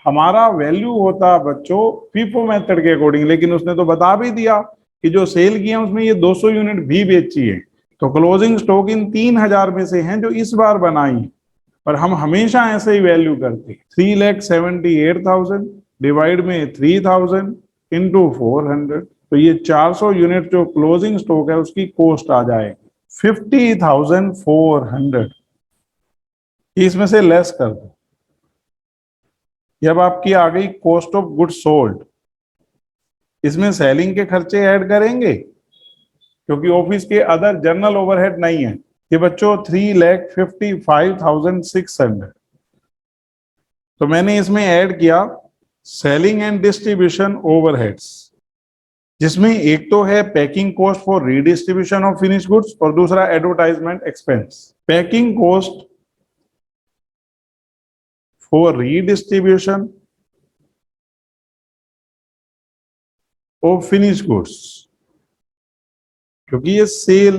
हमारा वैल्यू होता बच्चों फीफो मेथड के अकॉर्डिंग, लेकिन उसने तो बता भी दिया कि जो सेल किया उसमें ये 200 यूनिट भी बेची है। तो क्लोजिंग स्टॉक इन 3,000 में से हैं जो इस बार बनाई है, पर हम हमेशा ऐसे ही वैल्यू करते हैं। 3,78,000 डिवाइड में 3,000 इंटू 400, तो ये 400 यूनिट जो क्लोजिंग स्टॉक है उसकी कॉस्ट आ जाएगी 50,400। इसमें से लेस कर दो। जब आपकी आ गई कॉस्ट ऑफ गुड्स सोल्ड, इसमें सेलिंग के खर्चे ऐड करेंगे क्योंकि ऑफिस के अदर जनरल ओवरहेड नहीं है। ये बच्चों 3,55,600। तो मैंने इसमें ऐड किया सेलिंग एंड डिस्ट्रीब्यूशन ओवरहेड्स, जिसमें एक तो है packing cost for redistribution of finish goods और दूसरा advertisement expense. Packing cost for redistribution of finished goods, क्योंकि ये सेल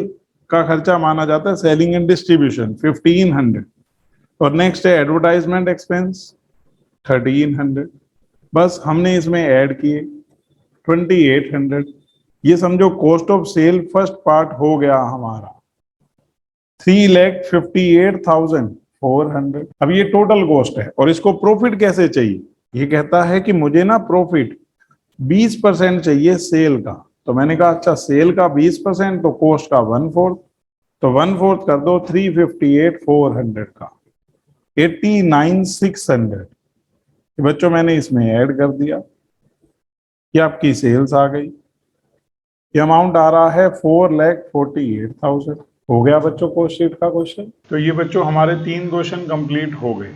का खर्चा माना जाता है, सेलिंग एंड डिस्ट्रीब्यूशन 1,500। और नेक्स्ट है एडवर्टाइजमेंट एक्सपेंस 1,300। बस हमने इसमें ऐड किए 2,800। ये समझो cost of sale first part हो गया हमारा 3,58,400। अब ये टोटल कॉस्ट है और इसको प्रॉफिट कैसे चाहिए? ये कहता है कि मुझे ना प्रॉफिट 20% चाहिए सेल का। तो मैंने कहा अच्छा सेल का 20% तो कॉस्ट का 1/4, तो 1/4 कर दो 358,400 का 89,600। बच्चों मैंने इसमें ऐड कर दिया, ये आपकी सेल्स आ गई। ये अमाउंट आ रहा है 4,48,000। हो गया बच्चों कॉस्ट शीट का क्वेश्चन। तो ये बच्चों हमारे 3 क्वेश्चन कंप्लीट हो गए।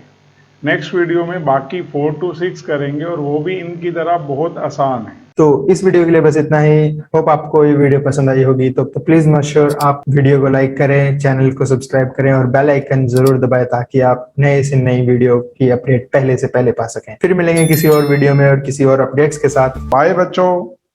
नेक्स्ट वीडियो में बाकी 4 to 6 करेंगे और वो भी इनकी तरह बहुत आसान है। तो इस वीडियो के लिए बस इतना ही। होप आपको ये वीडियो पसंद आई होगी। तो प्लीज मेक श्योर आप वीडियो को लाइक करें, चैनल को सब्सक्राइब करें और बेल आइकन जरूर दबाएं ताकि आप नए से नई वीडियो की अपडेट पहले से पहले पा सकें। फिर मिलेंगे किसी और वीडियो में और किसी और अपडेट्स के साथ। बाय बच्चों।